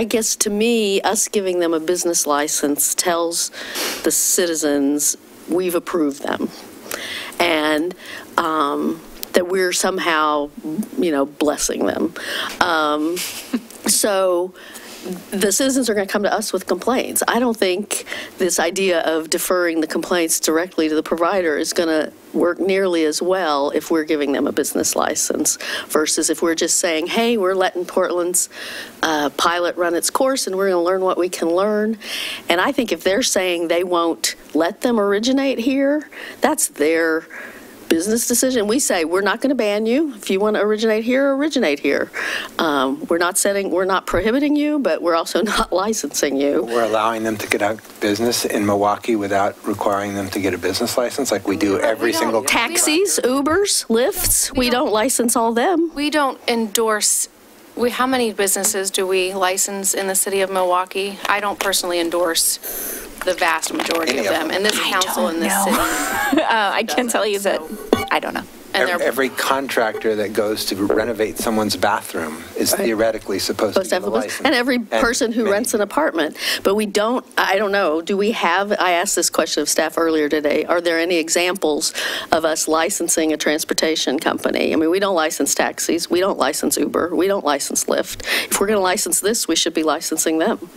guess to me, us giving them a business license tells the citizens we've approved them. And that we're somehow, blessing them. So the citizens are going to come to us with complaints. I don't think this idea of deferring the complaints directly to the provider is going to work nearly as well if we're giving them a business license versus if we're just saying, hey, we're letting Portland's pilot run its course and we're going to learn what we can learn. And I think if they're saying they won't let them originate here, that's their business decision. We say, we're not going to ban you. If you want to originate here, originate here. We're not prohibiting you, but we're also not licensing you. We're allowing them to conduct business in Milwaukee without requiring them to get a business license like we do every single. Taxis, Ubers, Lyfts, we don't license all them. We don't endorse, how many businesses do we license in the city of Milwaukee? I don't personally endorse the vast majority of them, and this council in this city. I can tell you that I don't know. And every contractor that goes to renovate someone's bathroom is theoretically supposed to have a license. And every person who rents an apartment. But we don't, I don't know, do we have, I asked this question of staff earlier today, are there any examples of us licensing a transportation company? We don't license taxis, we don't license Uber, we don't license Lyft. If we're going to license this, we should be licensing them.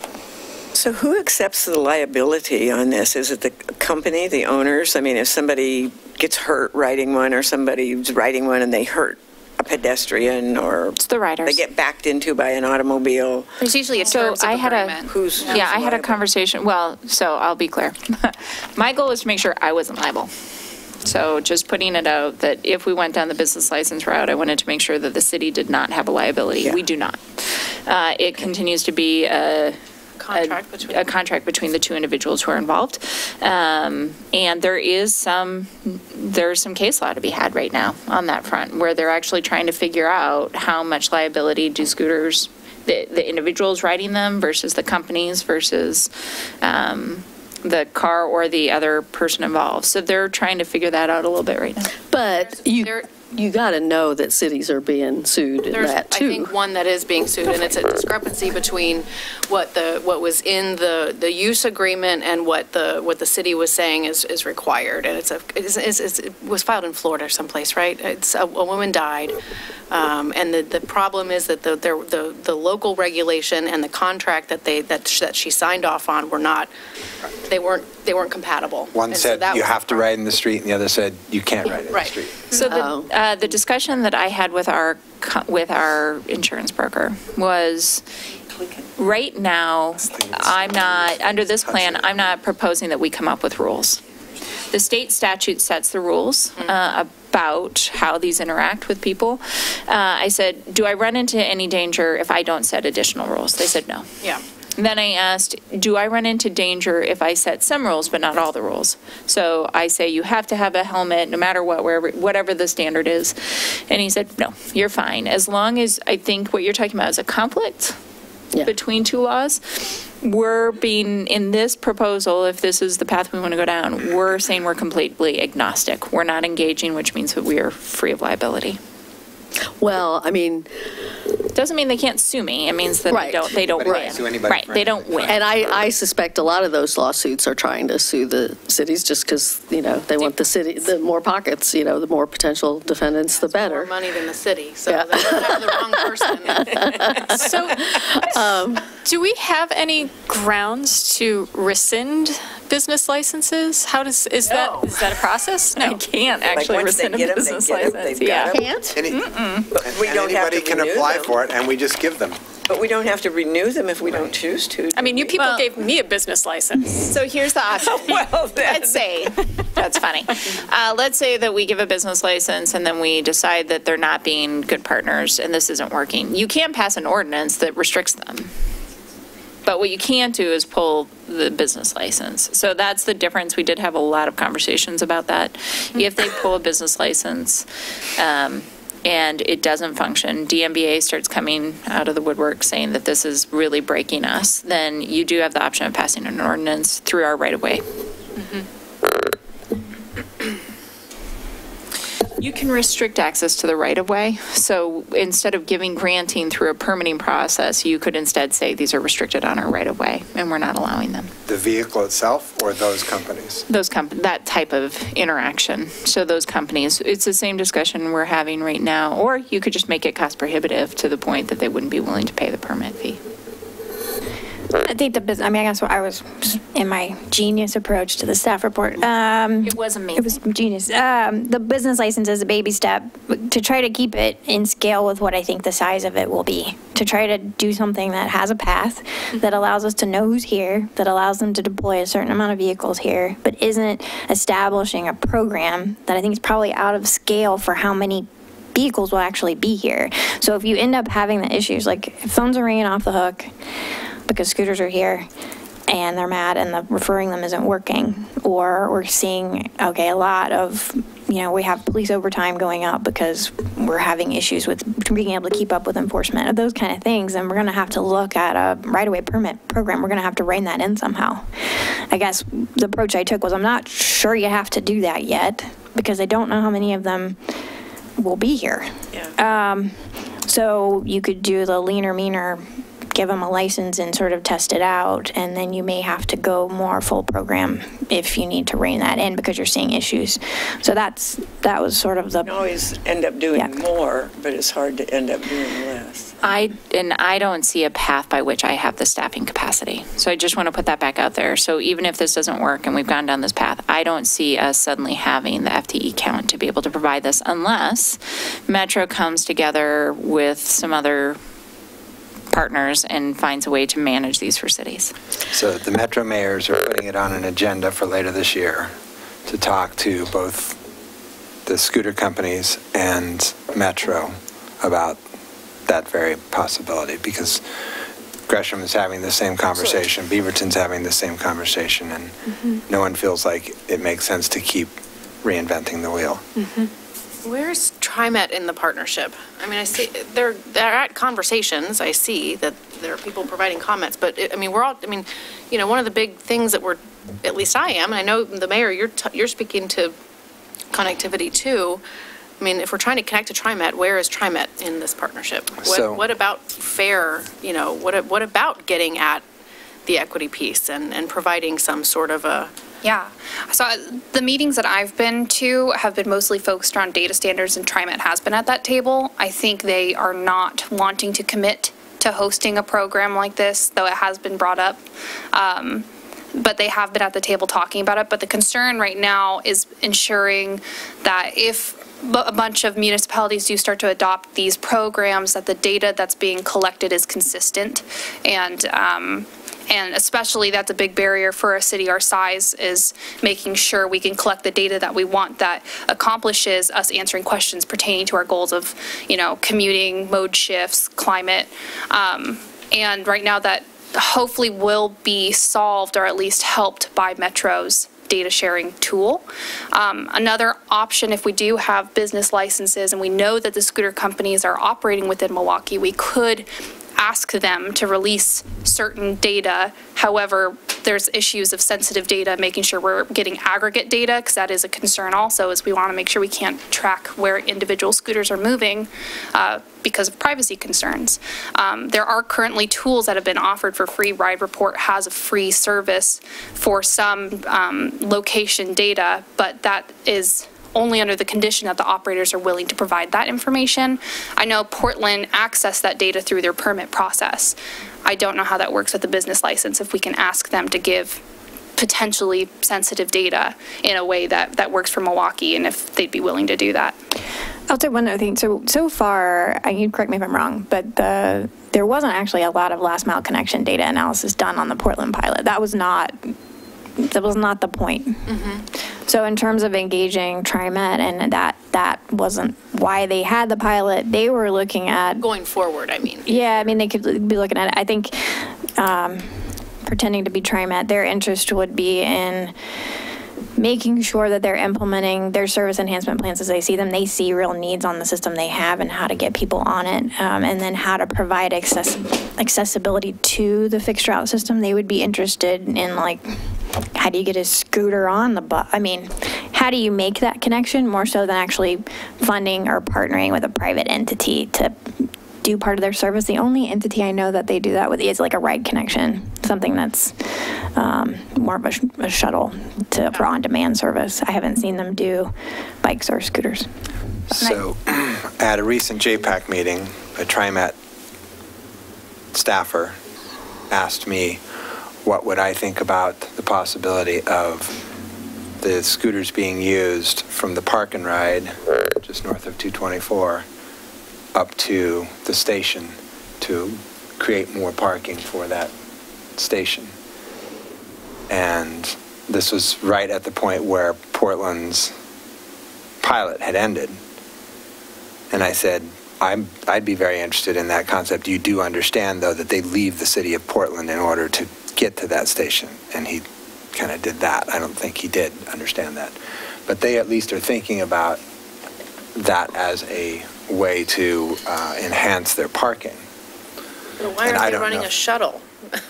So who accepts the liability on this? Is it the company, the owners? If somebody gets hurt riding one or somebody's riding one and they hurt a pedestrian or it's the riders. They get backed into by an automobile. There's usually a terms of agreement. I had a conversation. Well, so I'll be clear. My goal was to make sure I wasn't liable. So just putting it out that if we went down the business license route, I wanted to make sure that the city did not have a liability. Yeah. We do not. It continues to be a contract between the two individuals who are involved, and there's some case law to be had right now on that front where they're actually trying to figure out how much liability do scooters, the individuals riding them versus the companies versus the car or the other person involved. So they're trying to figure that out a little bit right now. But you got to know that cities are being sued in that too. I think one that is being sued, and it's a discrepancy between what was in the use agreement and what the city was saying is required. And it was filed in Florida someplace, right? It's a woman died, and the problem is that the local regulation and the contract that she signed off on they weren't compatible. One said you have to ride in the street, and the other said you can't ride in the street. So the discussion that I had with our insurance broker was, right now, I'm not, under this plan, I'm not proposing that we come up with rules. The state statute sets the rules about how these interact with people. I said, do I run into any danger if I don't set additional rules? They said no. Yeah. Then I asked, do I run into danger if I set some rules but not all the rules? So I say you have to have a helmet no matter what, whatever the standard is. And he said, no, you're fine. As long as I think what you're talking about is a conflict between two laws, we're being, in this proposal, if this is the path we want to go down, we're saying we're completely agnostic. We're not engaging, which means that we are free of liability. Well, I mean, Doesn't mean they can't sue me. It means that Right. they don't Anybody win. can sue anybody Right, for they don't win. and I suspect a lot of those lawsuits are trying to sue the cities just because, they want the more pockets, the more potential defendants, the More better. money than the city, so Yeah. they have the wrong person. So, do we have any grounds to rescind business licenses? Is that a process? No. I can't Like, actually once they rescind a get 'em, they business get 'em, license. they've got 'em. Can't? We don't have to Anybody can renew apply them. for it, and we just give them. But we don't have to renew them if we don't choose to. I mean, you people Well- gave me a business license. So here's the option. Well, then. Let's say, that's funny. Let's say that we give a business license and then we decide that they're not being good partners and this isn't working. You can pass an ordinance that restricts them. But what you can't do is pull the business license. So that's the difference. We did have a lot of conversations about that. If they pull a business license, and it doesn't function, DMBA starts coming out of the woodwork saying that this is really breaking us, then you do have the option of passing an ordinance through our right-of-way. You can restrict access to the right-of-way. So instead of granting through a permitting process, you could instead say these are restricted on our right-of-way, and we're not allowing them. The vehicle itself or those companies? That type of interaction. So those companies, it's the same discussion we're having right now, or you could just make it cost prohibitive to the point that they wouldn't be willing to pay the permit fee. I think I guess what I was in my genius approach to the staff report. It was amazing. It was genius. The business license is a baby step to try to keep it in scale with what I think the size of it will be. To try to do something that has a path, that allows us to know who's here, that allows them to deploy a certain amount of vehicles here, but isn't establishing a program that I think is probably out of scale for how many vehicles will actually be here. So if you end up having the issues, like if phones are ringing off the hook, because scooters are here and they're mad and the referring them isn't working, or we're seeing, a lot of, we have police overtime going up because we're having issues with being able to keep up with enforcement of those kind of things, and we're going to have to look at a right-of-way permit program. We're going to have to rein that in somehow. I guess the approach I took was I'm not sure you have to do that yet because I don't know how many of them will be here. Yeah. So you could do the leaner, meaner, give them a license and sort of test it out, and then you may have to go more full program if you need to rein that in because you're seeing issues. So that was sort of the... You can always end up doing Yeah. more, but it's hard to end up doing less. I don't see a path by which I have the staffing capacity. So I just want to put that back out there. So even if this doesn't work and we've gone down this path, I don't see us suddenly having the FTE count to be able to provide this unless Metro comes together with some other partners and finds a way to manage these for cities. So the Metro mayors are putting it on an agenda for later this year to talk to both the scooter companies and Metro about that very possibility, because Gresham is having the same conversation, Beaverton's having the same conversation, and no one feels like it makes sense to keep reinventing the wheel. Where's TriMet in the partnership? I mean, I see, they're at conversations, I see that there are people providing comments, but, one of the big things that we're, at least I am, and I know the mayor, you're speaking to connectivity too. I mean, if we're trying to connect to TriMet, where is TriMet in this partnership? What about fair, what about getting at the equity piece and providing some sort of a... Yeah. So the meetings that I've been to have been mostly focused around data standards, and TriMet has been at that table. I think they are not wanting to commit to hosting a program like this, though it has been brought up. But they have been at the table talking about it. But the concern right now is ensuring that if a bunch of municipalities do start to adopt these programs, that the data that's being collected is consistent. And especially that's a big barrier for a city our size, is making sure we can collect the data that we want that accomplishes us answering questions pertaining to our goals of, commuting, mode shifts, climate. And right now that hopefully will be solved or at least helped by Metro's data sharing tool. Another option, if we do have business licenses and we know that the scooter companies are operating within Milwaukie, we could ask them to release certain data. However, there's issues of sensitive data, making sure we're getting aggregate data, because that is a concern also, is we want to make sure we can't track where individual scooters are moving because of privacy concerns. There are currently tools that have been offered for free. Ride Report has a free service for some location data, but that is only under the condition that the operators are willing to provide that information. I know Portland accessed that data through their permit process. I don't know how that works with the business license, if we can ask them to give potentially sensitive data in a way that works for Milwaukie, and if they'd be willing to do that. I'll say one other thing. So far, you correct me if I'm wrong, but there wasn't actually a lot of last mile connection data analysis done on the Portland pilot. That was not the point. So in terms of engaging TriMet, and that wasn't why they had the pilot. They were looking at Going forward, I mean. Yeah, I mean, they could be looking at it. I think pretending to be TriMet, their interest would be in making sure that they're implementing their service enhancement plans as they see them. They see real needs on the system they have and how to get people on it, and then how to provide accessibility to the fixed route system. They would be interested in, like, how do you get a scooter on the bus? I mean, how do you make that connection, more so than actually funding or partnering with a private entity to do part of their service. The only entity I know that they do that with is like a ride connection, something that's more of a shuttle for on-demand service. I haven't seen them do bikes or scooters. So at a recent JPAC meeting, a TriMet staffer asked me what would I think about the possibility of the scooters being used from the park and ride just north of 224 up to the station to create more parking for that station. And this was right at the point where Portland's pilot had ended. And I said, I'd be very interested in that concept. You do understand, though, that they leave the city of Portland in order to get to that station. And he kind of did that. I don't think he did understand that. But they at least are thinking about that as a way to enhance their parking. Well, why aren't they running a shuttle?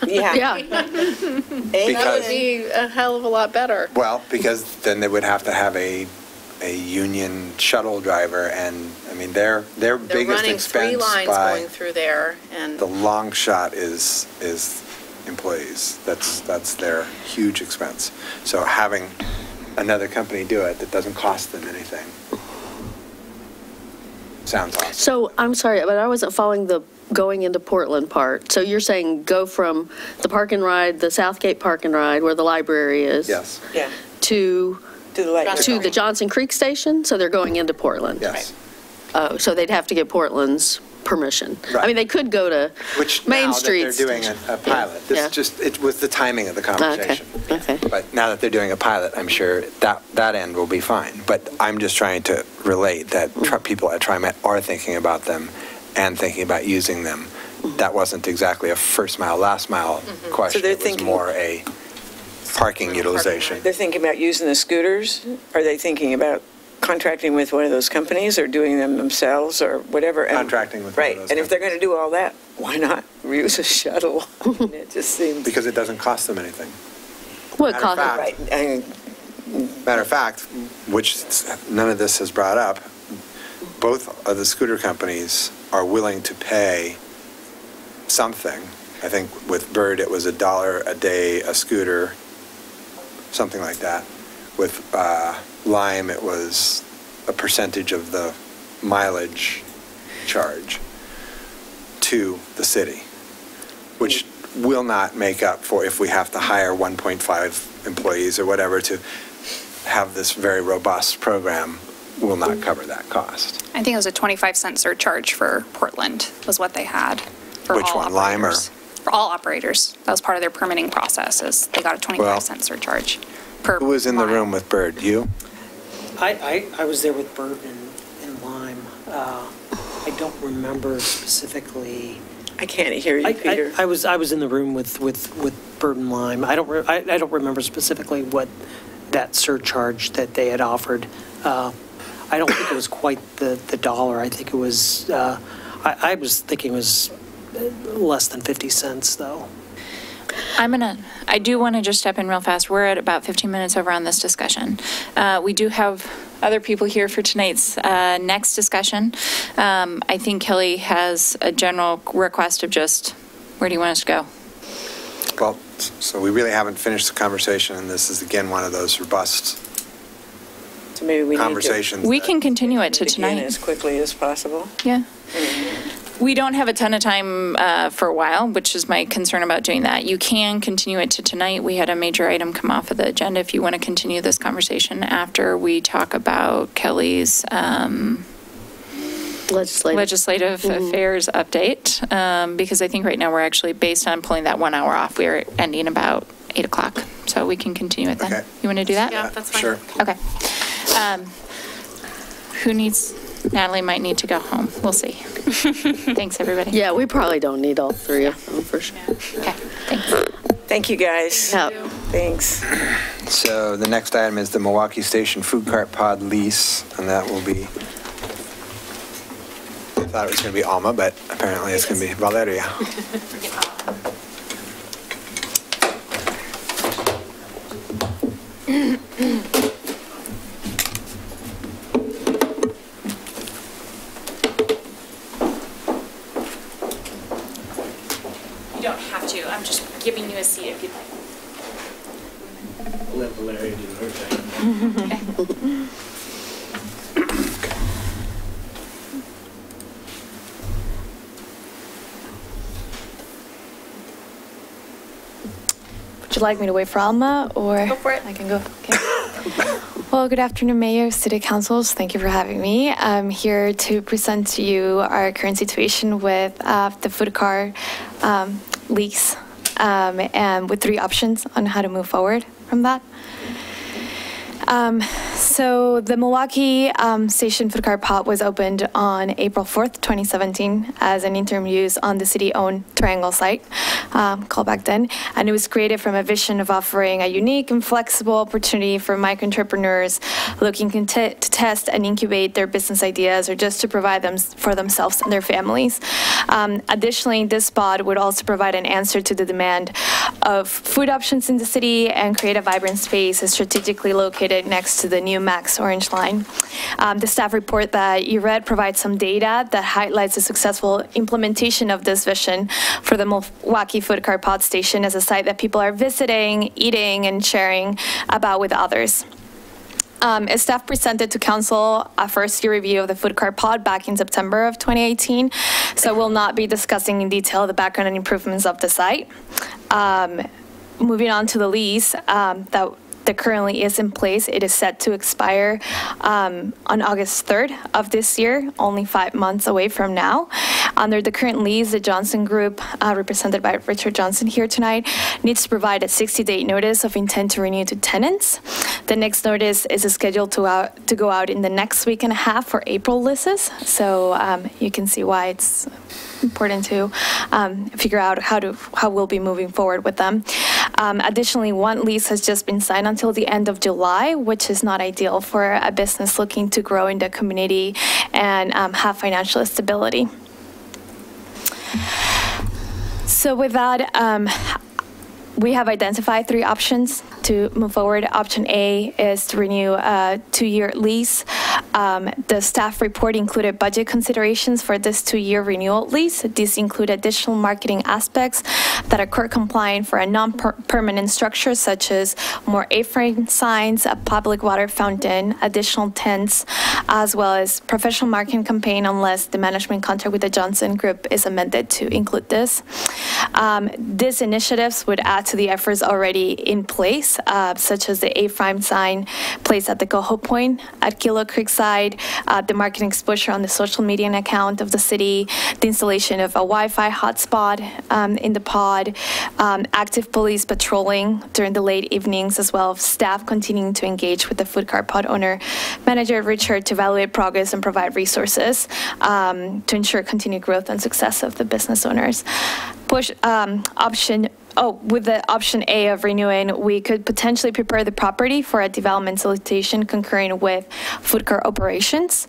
Yeah. That would be a hell of a lot better. Well, because then they would have to have a union shuttle driver, and I mean their biggest expense They're running 3 lines by going through there, and the long shot is employees. That's their huge expense. So having another company do it that doesn't cost them anything sounds awesome. So I'm sorry, but I wasn't following the going into Portland part. So you're saying go from the park and ride, the Southgate Park and Ride where the library is. Yes. Yeah. To the Johnson Creek station? So they're going into Portland? Yes. Oh, so they'd have to get Portland's permission. Right. I mean, they could go to Main Street. Which now that they're doing a pilot, it was the timing of the conversation. Okay. But now that they're doing a pilot, I'm sure that end will be fine. But I'm just trying to relate that people at TriMet are thinking about them and thinking about using them. That wasn't exactly a first mile, last mile question. So they're it was thinking more a parking utilization. They're thinking about using the scooters? Are they thinking about contracting with one of those companies or doing them themselves or whatever? Contracting with one of those Right, and if they're going to do all that, why not use a shuttle? It just seems... Because it doesn't cost them anything. What Matter of cost? fact- Right, I mean, Matter of fact, which none of this has brought up, both of the scooter companies are willing to pay something. I think with Bird it was $1 a day a scooter, something like that. With Lime it was a percentage of the mileage charge to the city, which will not make up for if we have to hire 1.5 employees or whatever to have this very robust program. Will not cover that cost. I think it was a 25-cent surcharge for Portland was what they had for Which all one, Lime or- operators. For all operators. That was part of their permitting process, is they got a 25-cent surcharge per Who was in the line. room with Bird? You? I was there with Bird and Lime. I don't remember specifically. I can't hear you, Peter. I was in the room with Bird and Lime. I don't remember specifically what that surcharge that they had offered. I don't think it was quite the dollar. I think it was, I was thinking it was less than 50 cents, though. I do want to just step in real fast. We're at about 15 minutes over on this discussion. We do have other people here for tonight's next discussion. I think Kelly has a general request of just, where do you want us to go? Well, so we really haven't finished the conversation, and this is again one of those robust So maybe we conversations. We can continue it to tonight. as quickly as possible. Yeah. We don't have a ton of time for a while, which is my concern about doing that. You can continue it to tonight. We had a major item come off of the agenda if you want to continue this conversation after we talk about Kelly's legislative affairs update, because I think right now we're actually, based on pulling that 1 hour off, we're ending about 8 o'clock. So we can continue it then. Okay. You want to do that? Yeah, that's fine. Sure. Okay. Natalie might need to go home. We'll see. Thanks, everybody. Yeah, we probably don't need all three of them for sure. Okay, thanks. Thank you, guys. Yeah. Thanks. So the next item is the Milwaukie Station Food Cart Pod lease, and that will be, I thought it was going to be Alma, but apparently it's going to be Valeria. You don't have to. I'm just giving you a seat if you'd like. Let Valeria do her thing. Would you like me to wait for Alma, or? Go for it. I can go. Okay. Well, good afternoon, Mayor, City Councils. Thank you for having me. I'm here to present to you our current situation with the food cart lease, and with 3 options on how to move forward from that. So the Milwaukie Station Food Cart Pod was opened on April 4th, 2017 as an interim use on the city-owned Triangle site, called back then. And it was created from a vision of offering a unique and flexible opportunity for micro-entrepreneurs looking to test and incubate their business ideas, or just to provide them for themselves and their families. Additionally, this pod would also provide an answer to the demand of food options in the city and create a vibrant space strategically located next to the new Max Orange Line. The staff report that you read provides some data that highlights the successful implementation of this vision for the Milwaukie Food Cart Pod Station as a site that people are visiting, eating, and sharing about with others. Staff presented to council a first-year review of the food cart pod back in September of 2018, so we'll not be discussing in detail the background and improvements of the site. Moving on to the lease that currently is in place. It is set to expire on August 3rd of this year, only 5 months away from now. Under the current lease, the Johnson Group, represented by Richard Johnson here tonight, needs to provide a 60-day notice of intent to renew to tenants. The next notice is scheduled to go out in the next week and a half for April leases. So you can see why it's important to figure out how we'll be moving forward with them. Additionally, one lease has just been signed until the end of July, which is not ideal for a business looking to grow in the community and have financial stability. So with that, we have identified 3 options to move forward. Option A is to renew a 2-year lease. The staff report included budget considerations for this 2-year renewal lease. These include additional marketing aspects that are court compliant for a non-permanent structure, such as more A-frame signs, a public water fountain, additional tents, as well as professional marketing campaign, unless the management contract with the Johnson Group is amended to include this. These initiatives would add to the efforts already in place, such as the A-frame sign placed at the Coho Point at Kilo Creekside, the marketing exposure on the social media account of the city, the installation of a Wi-Fi hotspot in the pod, active police patrolling during the late evenings, as well as staff continuing to engage with the food cart pod owner, manager Richard, to evaluate progress and provide resources to ensure continued growth and success of the business owners. Option with the option A of renewing, we could potentially prepare the property for a development solicitation concurring with food court operations.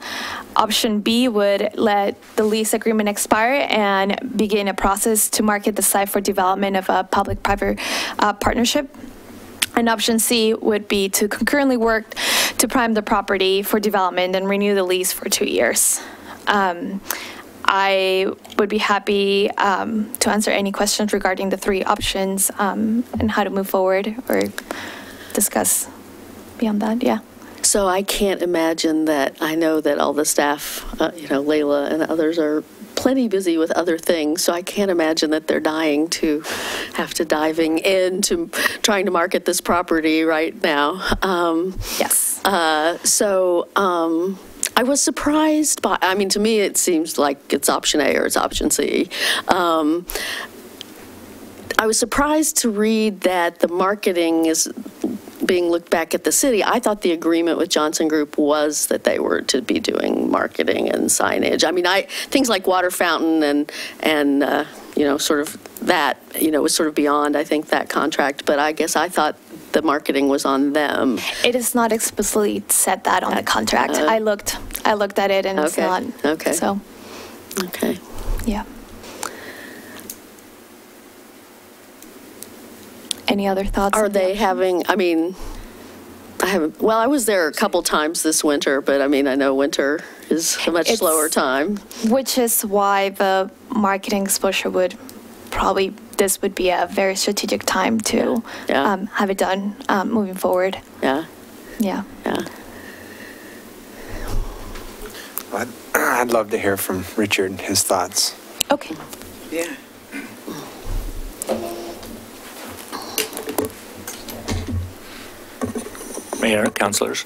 Option B would let the lease agreement expire and begin a process to market the site for development of a public-private partnership. And option C would be to concurrently work to prime the property for development and renew the lease for 2 years. I would be happy to answer any questions regarding the 3 options and how to move forward or discuss beyond that, yeah. So I can't imagine that. I know that all the staff, Layla and others are plenty busy with other things, so I can't imagine that they're dying to have to diving into trying to market this property right now. Yes. I was surprised by, to me it seems like it's option A or it's option C. I was surprised to read that the marketing is being looked back at the city. I thought the agreement with Johnson Group was that they were to be doing marketing and signage. Things like water fountain and sort of that, was sort of beyond, I think, that contract. But I guess I thought the marketing was on them. It is not explicitly said that on the contract. I looked at it and it's not. Okay. So. Okay. Yeah. Any other thoughts? Are they having, I was there a couple times this winter, but I know winter is a much slower time. Which is why the marketing exposure this would be a very strategic time to have it done moving forward. Yeah. Yeah. Yeah. I'd love to hear from Richard, his thoughts. Okay. Yeah. Mayor, councilors.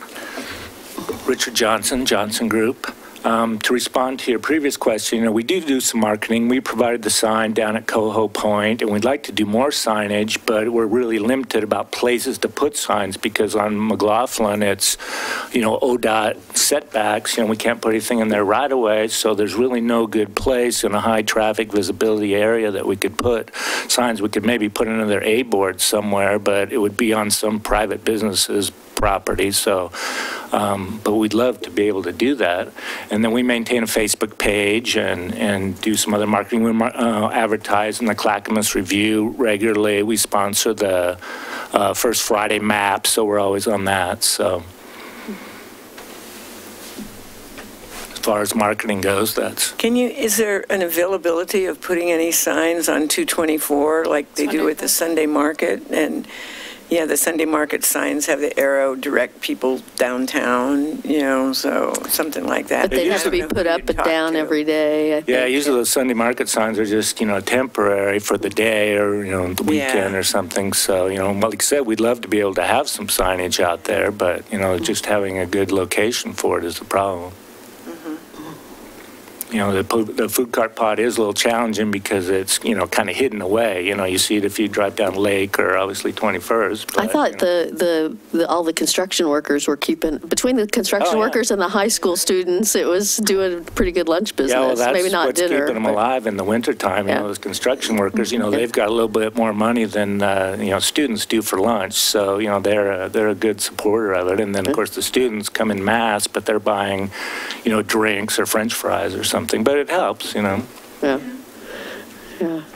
Richard Johnson, Johnson Group. To respond to your previous question, we do some marketing. We provided the sign down at Coho Point, and we'd like to do more signage, but we're really limited about places to put signs because on McLaughlin, it's, ODOT setbacks. We can't put anything in there right away, so there's really no good place in a high traffic visibility area that we could put signs. We could maybe put another A board somewhere, but it would be on some private businesses' property. So, but we'd love to be able to do that. And then we maintain a Facebook page and do some other marketing. We advertise in the Clackamas Review regularly. We sponsor the First Friday map, so we're always on that. So as far as marketing goes, that's. Is there an availability of putting any signs on 224 like they do at the Sunday market? And yeah, the Sunday market signs have the arrow direct people downtown, so something like that. But they have to be put up and down every day, I think. Yeah, usually those Sunday market signs are just, temporary for the day or, the weekend or something. So, like I said, we'd love to be able to have some signage out there, but, just having a good location for it is the problem. The food cart pod is a little challenging because it's, kind of hidden away. You see it if you drive down Lake or obviously 21st. But, I thought all the construction workers were between the construction workers and the high school students, it was doing a pretty good lunch business. Yeah, well, that's maybe not what's dinner. Keeping them alive in the wintertime. Those construction workers, they've got a little bit more money than, students do for lunch. So, they're a good supporter of it. And then, of course, the students come in mass, but they're buying, drinks or French fries or something. But it helps, Yeah.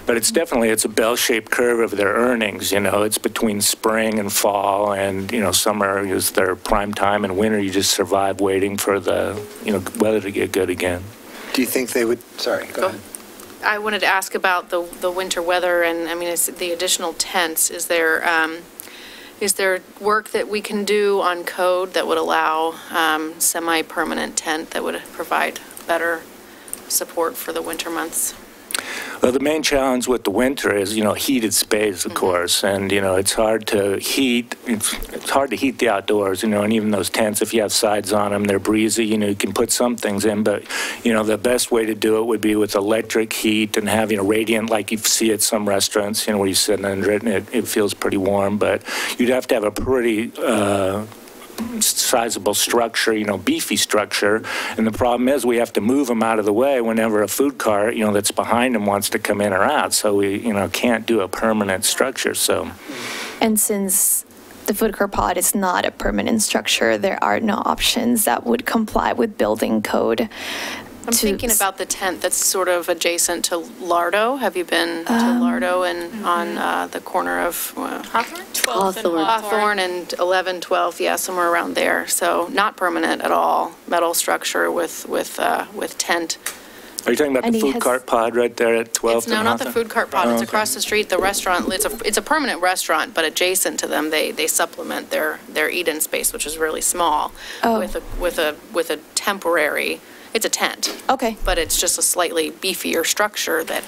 But it's a bell-shaped curve of their earnings, It's between spring and fall, and, summer is their prime time, and winter you just survive waiting for the, weather to get good again. Do you think they would, sorry, go ahead. I wanted to ask about the winter weather, and it's the additional tents. Is there work that we can do on code that would allow semi-permanent tent that would provide better support for the winter months? Well, the main challenge with the winter is, heated space, of course, and, it's hard to heat. It's hard to heat the outdoors, and even those tents, if you have sides on them, they're breezy, you can put some things in, but, the best way to do it would be with electric heat and having a radiant, like you see at some restaurants, where you sit under it and it feels pretty warm, but you'd have to have a pretty sizable structure, beefy structure. And the problem is we have to move them out of the way whenever a food cart, that's behind them wants to come in or out. So we, can't do a permanent structure. So. And since the food court pod is not a permanent structure, there are no options that would comply with building code. I'm thinking about the tent that's sort of adjacent to Lardo. Have you been to Lardo and on the corner of Hawthorne and 11, 12? Yeah, somewhere around there. So not permanent at all. Metal structure with tent. Are you talking about the food cart pod right there at 12th? No, not the food cart pod. It's across the street. The restaurant. It's a permanent restaurant, but adjacent to them, they supplement their eat-in space, which is really small, with a temporary. It's a tent. Okay. But it's just a slightly beefier structure that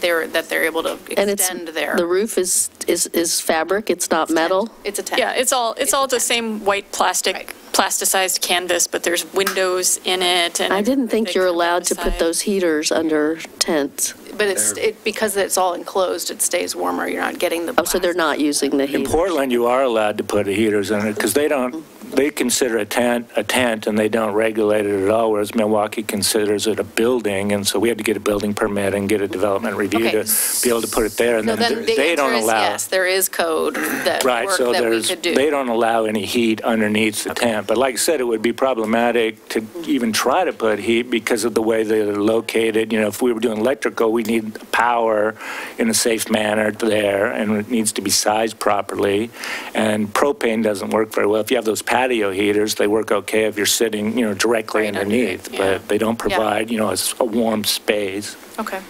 they're able to extend there. The roof is fabric. It's not metal. It's a tent. Yeah, it's all the same white plasticized canvas, but there's windows in it. And I didn't think you're allowed to put those heaters under tents. But because it's all enclosed, it stays warmer. You're not getting the. Oh, so they're not using the heaters. In Portland, you are allowed to put heaters in it because they consider a tent and they don't regulate it at all, whereas Milwaukie considers it a building, and so we had to get a building permit and get a development review to be able to put it there. And so then they don't allow. Yes, there is code that we could do. They don't allow any heat underneath the tent. But like I said, it would be problematic to even try to put heat because of the way they're located. If we were doing electrical, we need power in a safe manner there, and it needs to be sized properly. And propane doesn't work very well. If you have those patio heaters, they work okay if you're sitting, directly underneath, but they don't provide, a warm space. Okay.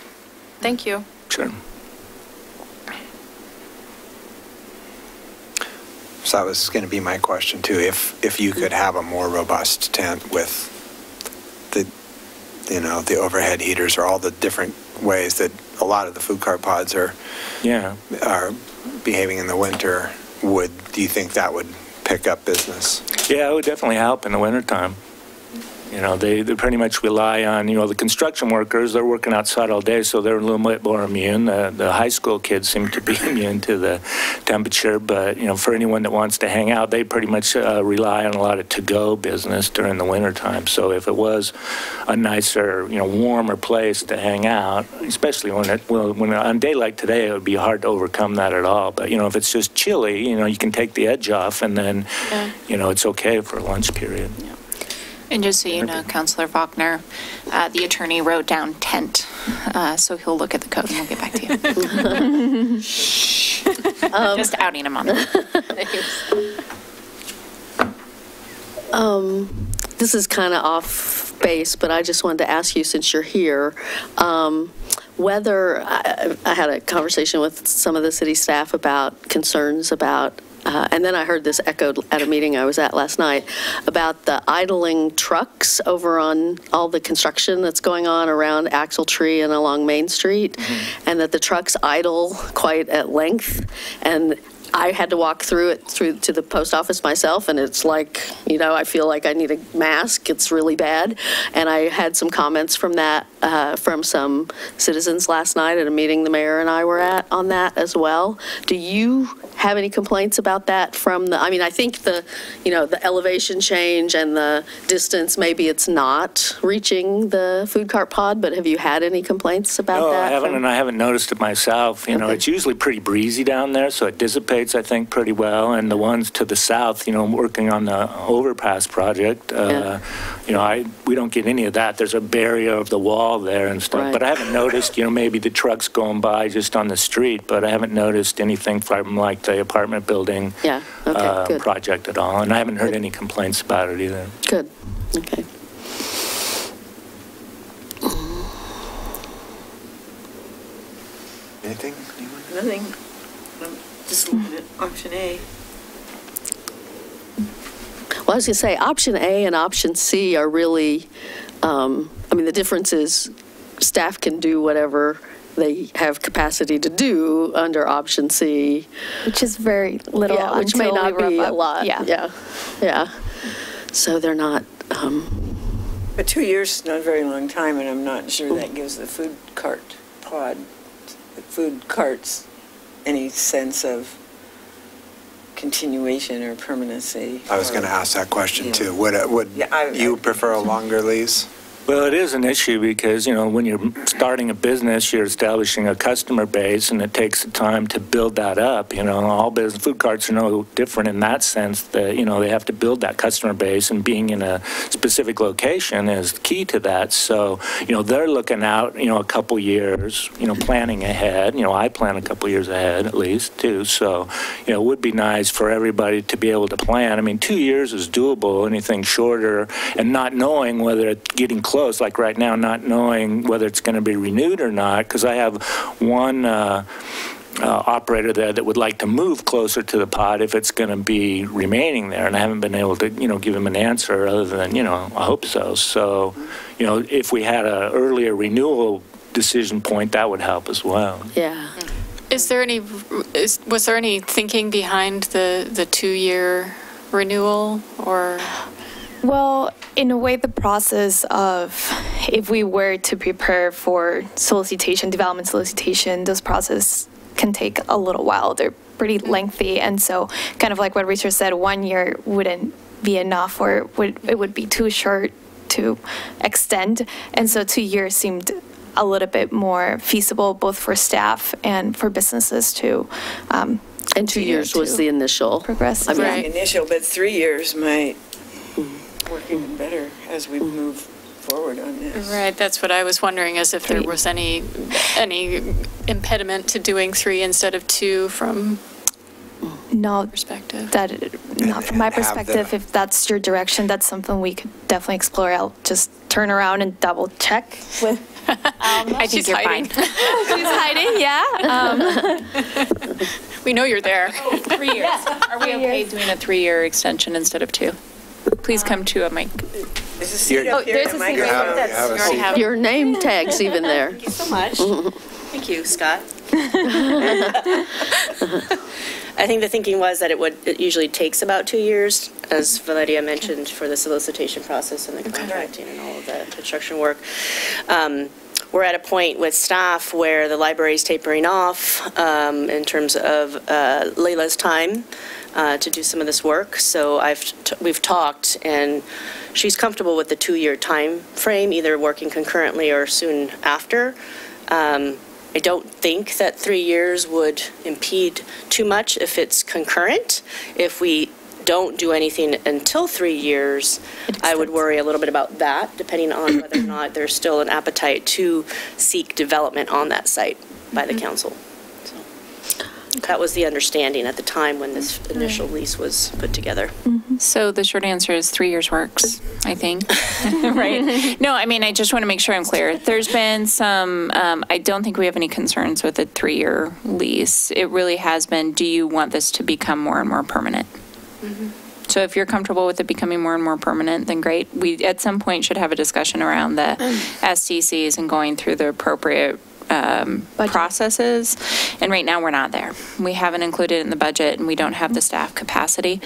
Thank you. Sure. So that was going to be my question too. If you could have a more robust tent with the overhead heaters or all the different ways that a lot of the food cart pods are behaving in the winter, do you think that would pick up business? Yeah, it would definitely help in the wintertime. They pretty much rely on, the construction workers, they're working outside all day, so they're a little bit more immune. The high school kids seem to be immune to the temperature, but, for anyone that wants to hang out, they pretty much rely on a lot of to-go business during the wintertime. So if it was a nicer, warmer place to hang out, especially when on a day like today, it would be hard to overcome that at all. But, if it's just chilly, you can take the edge off, and then, it's okay for a lunch period. Yeah. And just so you know, Councilor Faulkner, the attorney wrote down tent, so he'll look at the code and we'll get back to you. Just outing him on that. This is kind of off base, but I just wanted to ask you, since you're here, whether I had a conversation with some of the city staff about concerns about and then I heard this echoed at a meeting I was at last night about the idling trucks over on all the construction that's going on around Axle Tree and along Main Street, and that the trucks idle quite at length. And I had to walk through to the post office myself, and it's like, I feel like I need a mask. It's really bad. And I had some comments from that, from some citizens last night at a meeting the mayor and I were at on that as well. Do you have any complaints about that I think the elevation change and the distance, maybe it's not reaching the food cart pod, but have you had any complaints about that? No, I haven't, and I haven't noticed it myself. It's usually pretty breezy down there, so it dissipates, I think, pretty well. And the ones to the south, working on the overpass project, we don't get any of that. There's a barrier of the wall there and stuff. Right. But I haven't noticed, maybe the trucks going by just on the street, but I haven't noticed anything from like the apartment building project at all. And I haven't heard any complaints about it either. Good. Okay. Anything? Nothing. I'm just looking at option A. Well, I was going to say, option A and option C are really, the difference is staff can do whatever they have capacity to do under option C. Which is very little, which may not be a lot. Yeah. So they're not, but 2 years is not a very long time, and I'm not sure that gives the food carts any sense of continuation or permanency. I was going to ask that question Yeah. too. Would you prefer a longer lease? Well, it is an issue because, when you're starting a business, you're establishing a customer base, and it takes time to build that up. All business, food carts are no different in that sense that, they have to build that customer base, and being in a specific location is key to that. So, they're looking out, a couple years, planning ahead. I plan a couple years ahead at least, too. So, it would be nice for everybody to be able to plan. 2 years is doable. Anything shorter, and not knowing whether it's getting close, like right now, not knowing whether it's going to be renewed or not, because I have one operator there that would like to move closer to the pod if it's going to be remaining there, and I haven't been able to, give him an answer other than, I hope so. So, if we had an earlier renewal decision point, that would help as well. Yeah. Was there any thinking behind the 2-year renewal, or? Well, in a way, the process of if we were to prepare for development solicitation, those processes can take a little while. They're pretty lengthy. And so kind of like what Richard said, 1 year wouldn't be enough, or it would be too short to extend. And so 2 years seemed a little bit more feasible, both for staff and for businesses to and 2 years was the initial. Progress. Right. Initial, but 3 years might work even better as we move forward on this. Right, that's what I was wondering, as if there was any impediment to doing 3 instead of 2 from perspective. Not from my perspective. If that's your direction, that's something we could definitely explore. I'll just turn around and double check with. I think you're fine. She's hiding, yeah. We know you're there. 3 years. Are we okay doing a 3-year extension instead of 2? Please come to a mic. There's a seat up here. there's a seat right there. Your name tag's even there. Thank you so much. Thank you, Scott. I think the thinking was that it usually takes about 2 years, as Valeria mentioned, for the solicitation process and the contracting and all of the construction work. We're at a point with staff where the library is tapering off in terms of Layla's time to do some of this work. So we've talked, and she's comfortable with the 2-year time frame, either working concurrently or soon after. I don't think that 3 years would impede too much if it's concurrent. If we don't do anything until 3 years, I would worry a little bit about that, depending on whether or not there's still an appetite to seek development on that site by the council. So that was the understanding at the time when this initial lease was put together. So the short answer is 3 years works, I think. Right? No, I just want to make sure I'm clear. There's been some, I don't think we have any concerns with a 3-year lease. It really has been, do you want this to become more and more permanent? So if you're comfortable with it becoming more and more permanent, then great. We, at some point, should have a discussion around the STCs and going through the appropriate processes. And right now, we're not there. We haven't included it in the budget, and we don't have the staff capacity.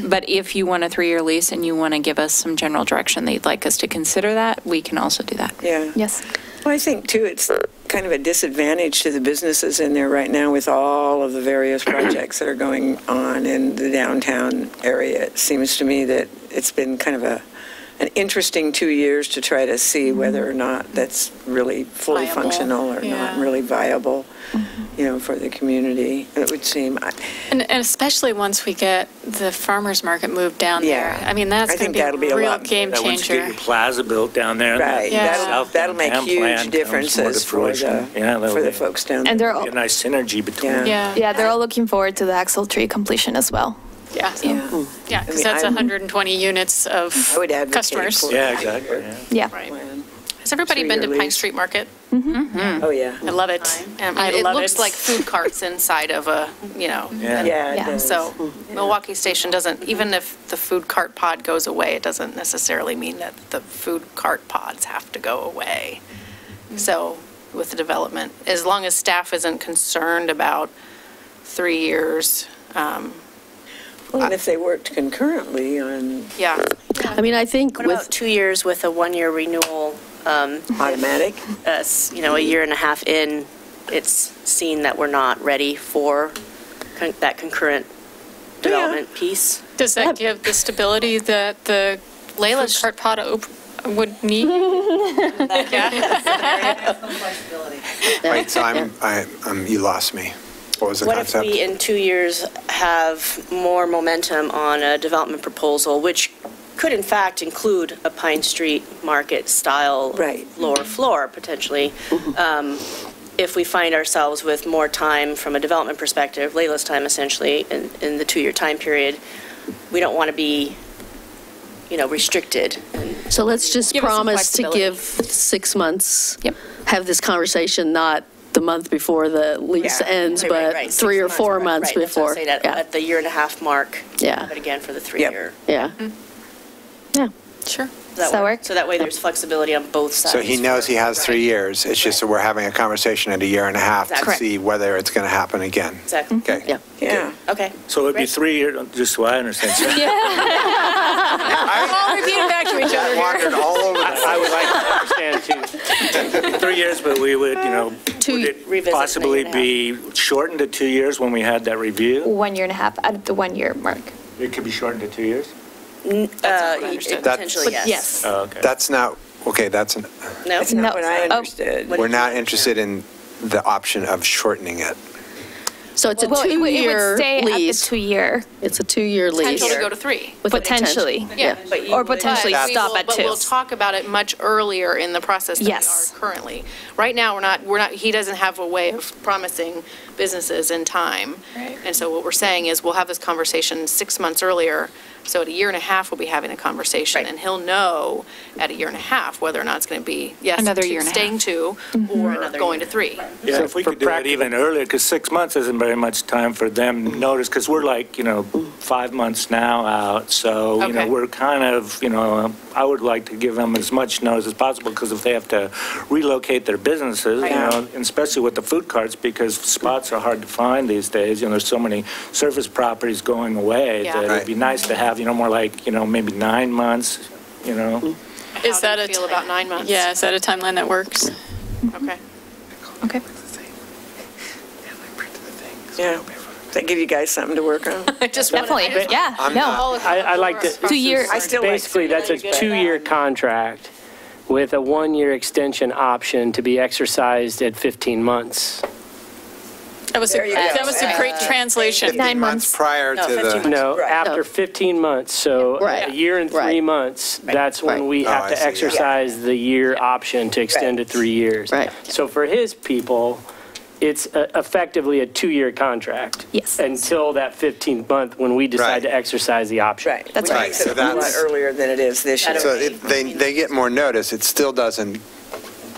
But if you want a 3-year lease and you want to give us some general direction that you'd like us to consider that, we can also do that. Yeah. Yes. Well, I think, too, it's kind of a disadvantage to the businesses in there right now with all of the various projects that are going on in the downtown area. It seems to me that it's been kind of an interesting 2 years to try to see whether or not that's really fully functional or not really viable, for the community, it would seem. And especially once we get the farmers market moved down there. That's going to be a real game changer. Once you get your plaza built down there. Right. That'll make huge differences for the folks down there. And a nice synergy between. Yeah, they're all looking forward to the Axle Tree completion as well. Yeah, because that's 120 units of customers. Yeah, exactly. Yeah. Right. Has everybody been to Pine Street Market? Oh, yeah. I love it. It looks like food carts inside of a, So Milwaukie Station doesn't, even if the food cart pod goes away, it doesn't necessarily mean that the food cart pods have to go away. So with the development, as long as staff isn't concerned about 3 years. And if they worked concurrently on... Yeah. I think what about 2 years with a 1-year renewal? Automatic? A year and a half in, it's seen that we're not ready for that concurrent development piece. Does that give the stability that the Layla's- food cart pot would need? Wait, so you lost me. What was the What if concept? we, in 2 years, have more momentum on a development proposal, which could in fact include a Pine Street Market style Right. lower floor potentially? If we find ourselves with more time from a development perspective, Layla's time essentially, in the 2-year time period, we don't want to be, restricted. So let's just Give us some promise to flexibility. give 6 months. Yep. Have this conversation, not the month before the lease Yeah. ends, Right, but right. 3 or 6 4 right, months right. That's what I'm before. saying, Yeah. at the 1.5 year mark. Yeah. But again, for the 3-year. Yeah. Yeah. Sure. Does that work? So that way there's flexibility on both sides. So he knows he has 3 Right. years. It's just that we're having a conversation at a 1.5 years to Correct. see whether it's going to happen again. Exactly. Okay. Yeah. Yeah. Okay. So it'd be Great. 3 years, just so I understand. So All repeat it back to each other. Wandered all over the I would like to understand too. 3 years, but we would, would it revisit possibly in a year be shortened to 2 years when we had that review? 1.5 years at the 1 year mark. It could be shortened to 2 years? Potentially, yes. Yes. Oh, okay. That's not, okay, No? That's not No. what I Oh. understood. we're not interested in the option of shortening it. So it's a Well, it would two-year stay at the lease. 2-year, It's a 2-year lease. Potential to go to 3. with a potentially. Yeah. But you Or would- potentially but we stop will- at But 2. we'll talk about it much earlier in the process than Yes. we are currently. Right now, we're not, he doesn't have a way of promising businesses in time. Right. And so what we're saying is we'll have this conversation 6 months earlier. So at a 1.5 years, we'll be having a conversation. Right. And he'll know at a 1.5 years whether or not it's going to be, yes, Another to 1.5 years. staying 2 or going to 3. Yeah, if we could do it even earlier, because 6 months isn't very much time for them to notice, because we're like, 5 months now out, so, Okay. we're kind of, I would like to give them as much notice as possible, because if they have to relocate their businesses, and especially with the food carts, because spots are hard to find these days, there's so many surface properties going away, Yeah. that it'd be nice to have, more like, maybe 9 months, Is How that do you feel about 9 months? Yeah, is that a timeline that works? Okay. Okay. Yeah. Does that give you guys something to work on? I just want to. Definitely, yeah, I'm no. not- I like to, 2 years. I still like basically, that's a 2-year contract with a 1-year extension option to be exercised at 15 months. That was There you go. that was a great translation. 15 9 months months. prior No, to 15 the, No, Right. after 15 months, so Right. a year and 3 Right. months, that's when Right. we Oh, have I to see, yeah. exercise the year option to extend to 3 years. Right. So for his people, it's effectively a 2-year contract. Yes. Until that 15th month when we Right. decide to exercise the option. Right. That's Which right. makes it So a lot that's- earlier than it is this year. so if they get more notice, it still doesn't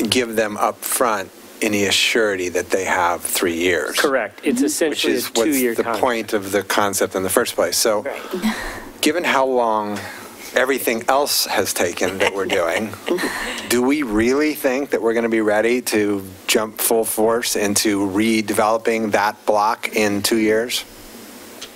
give them up front any assurity that they have 3 years. Correct. It's Which essentially a is what's 2-year the contract. point of the concept in the first place. So, given how long everything else has taken that we're doing, do we really think that we're going to be ready to jump full force into redeveloping that block in 2 years?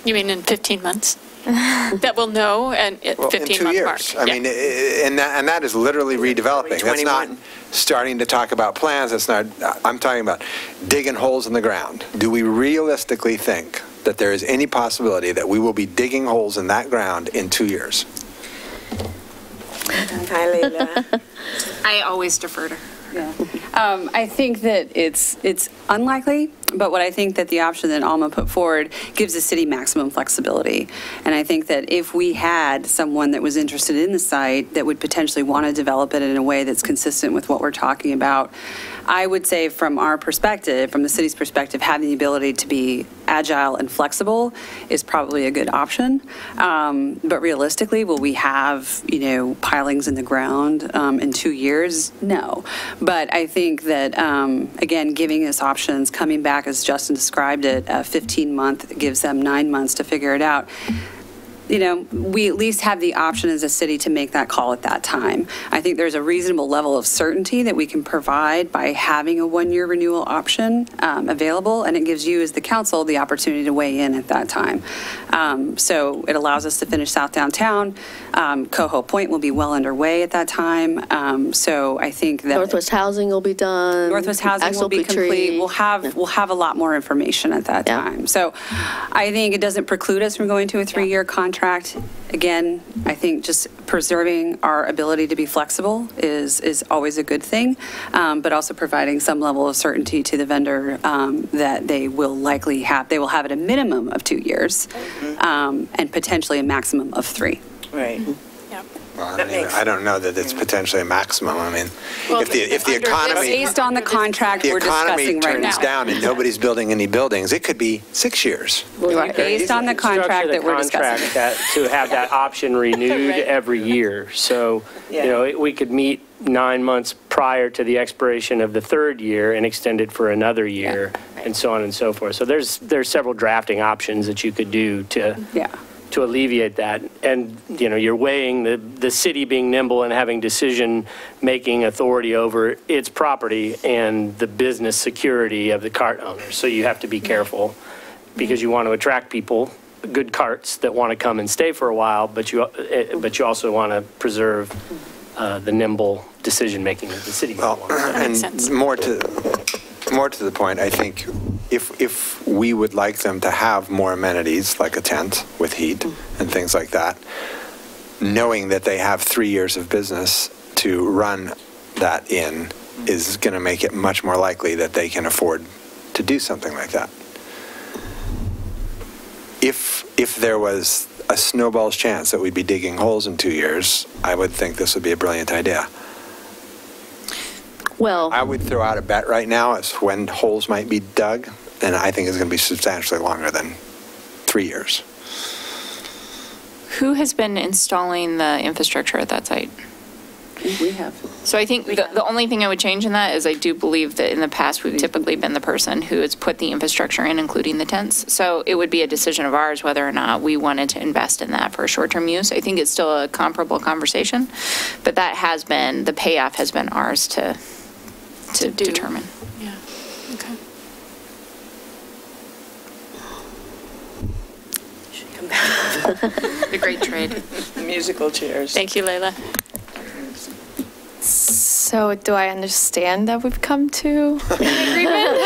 You mean in 15 months? That we'll know and at Well, in 15-month 2 mark. years. I mean, and that is literally redeveloping. That's not 2021. starting to talk about plans. That's not, I'm talking about digging holes in the ground. Do we realistically think that there is any possibility that we will be digging holes in that ground in 2 years? Hi, Leila. I always defer to her. Yeah. I think that it's unlikely, but what I think that the option that Alma put forward gives the city maximum flexibility. And I think that if we had someone that was interested in the site that would potentially want to develop it in a way that's consistent with what we're talking about, I would say from our perspective, from the city's perspective, having the ability to be agile and flexible is probably a good option. But realistically, will we have, pilings in the ground in 2 years? No. But I think that, again, giving us options, coming back as Justin described it, a 15-month gives them 9 months to figure it out. we at least have the option as a city to make that call at that time. I think there's a reasonable level of certainty that we can provide by having a one-year renewal option available, and it gives you as the council the opportunity to weigh in at that time. So it allows us to finish South Downtown. Coho Point will be well underway at that time. So I think that Northwest Housing will be done. Northwest Housing will be complete. We'll have a lot more information at that time. So I think it doesn't preclude us from going to a 3-year contract. Again, I think just preserving our ability to be flexible is always a good thing, but also providing some level of certainty to the vendor that they will have at a minimum of 2 years and potentially a maximum of 3. Right. Well, I don't know that it's potentially a maximum. I mean, if the economy, based on the contract we're discussing right now, turns down and nobody's building any buildings, it could be 6 years. Based on the contract that we're discussing. To have that option renewed every year. So, we could meet 9 months prior to the expiration of the 3rd year and extend it for another year, and so on and so forth. So there's several drafting options that you could do to alleviate that. And, you're weighing the city being nimble and having decision-making authority over its property and the business security of the cart owners. So you have to be careful because you want to attract people, good carts that want to come and stay for a while, but you also want to preserve the nimble decision-making that the city wants. And more to the point, I think if we would like them to have more amenities like a tent with heat and things like that, knowing that they have 3 years of business to run that in is going to make it much more likely that they can afford to do something like that. If there was a snowball's chance that we'd be digging holes in 2 years, I would think this would be a brilliant idea. Well, I would throw out a bet right now as when holes might be dug, and I think it's going to be substantially longer than 3 years. Who has been installing the infrastructure at that site? we have. So I think the only thing I would change in that is I do believe that in the past, we've typically been the person who has put the infrastructure in, including the tents. So it would be a decision of ours whether or not we wanted to invest in that for short-term use. I think it's still a comparable conversation, but that has been, the payoff has been ours to determine. Yeah, okay. The great trade. The musical chairs. Thank you, Layla. So do I understand that we've come to an agreement?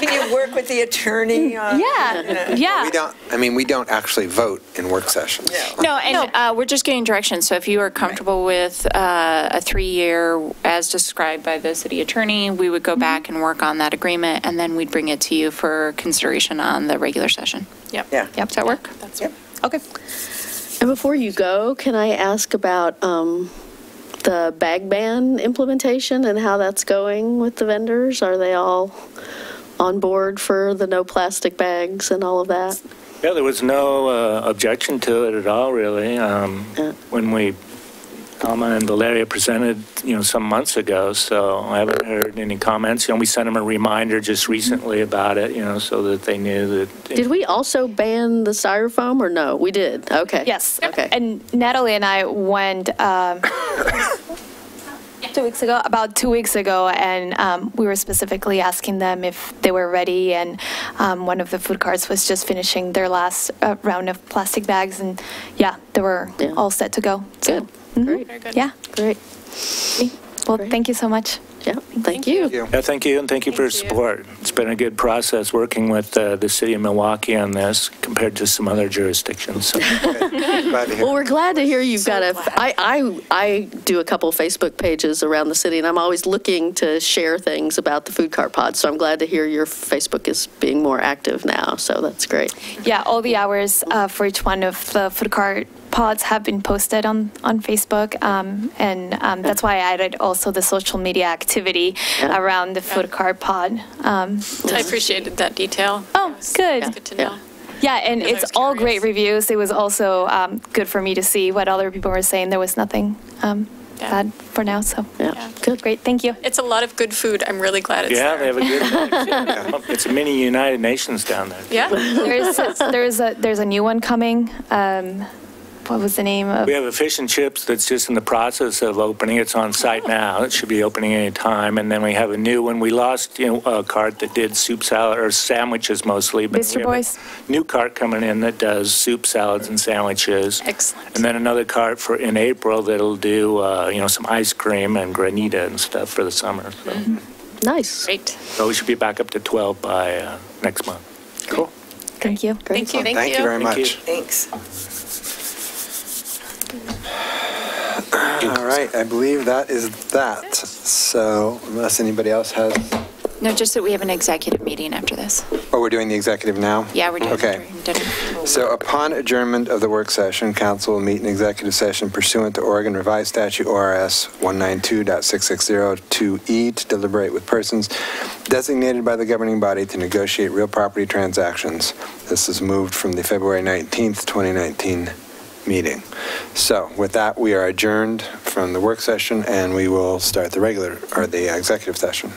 Can you work with the attorney? Yeah. We don't actually vote in work sessions. No, and we're just getting direction. So if you are comfortable with a 3-year, as described by the city attorney, we would go back and work on that agreement, and then we'd bring it to you for consideration on the regular session. Yep. Yeah. Does that work? Okay. And before you go, can I ask about the bag ban implementation and how that's going with the vendors? Are they all on board for the no plastic bags and all of that? Yeah, there was no objection to it at all, really. When Alma and Valeria presented, some months ago, so I haven't heard any comments. We sent them a reminder just recently about it, so that they knew that. Did we also ban the styrofoam or no? We did. Okay. Yes. Okay. And Natalie and I went 2 weeks ago, about 2 weeks ago, and we were specifically asking them if they were ready, and one of the food carts was just finishing their last round of plastic bags, and they were all set to go. Good. Great. Very good. Yeah. Great. Well, thank you so much. Yeah, thank you. Yeah, thank you, and thank you for your support. It's been a good process working with the city of Milwaukee on this compared to some other jurisdictions. So. Well, we're glad to hear you've got I do a couple Facebook pages around the city, and I'm always looking to share things about the food cart pod, so I'm glad to hear your Facebook is being more active now, so that's great. Yeah, all the hours for each one of the food cart pods have been posted on Facebook, and that's why I added also the social media activity around the food cart pod. I appreciated that detail. Oh, good. It's good to know. Yeah, and it's all great reviews. It was also good for me to see what other people were saying. There was nothing that for now, so. Yeah, good. Great, thank you. It's a lot of good food. I'm really glad it's Yeah, there. they have a good, it's a mini United Nations down there. Yeah. There's a new one coming. What was the name of? We have a fish and chips that's just in the process of opening. It's on site now. It should be opening any time. And then we have a new one. We lost, a cart that did soup salad or sandwiches mostly. But Mr. we have Boyce? a new cart coming in that does soup salads and sandwiches. Excellent. And then another cart in April that'll do, some ice cream and granita and stuff for the summer. So, Nice. Great. so we should be back up to 12 by next month. Cool. Thank you. Thank you. Thank you very Thank you. much. Thanks. All right, I believe that is that. So unless anybody else has, No, just that we have an executive meeting after this. we're doing the executive now? Yeah, we're doing Okay. dinner. So upon adjournment of the work session, council will meet in executive session pursuant to Oregon Revised Statute ORS 192.6602E to deliberate with persons designated by the governing body to negotiate real property transactions. This is moved from the February 19th, 2019 meeting. So with that, we are adjourned from the work session and we will start the executive session.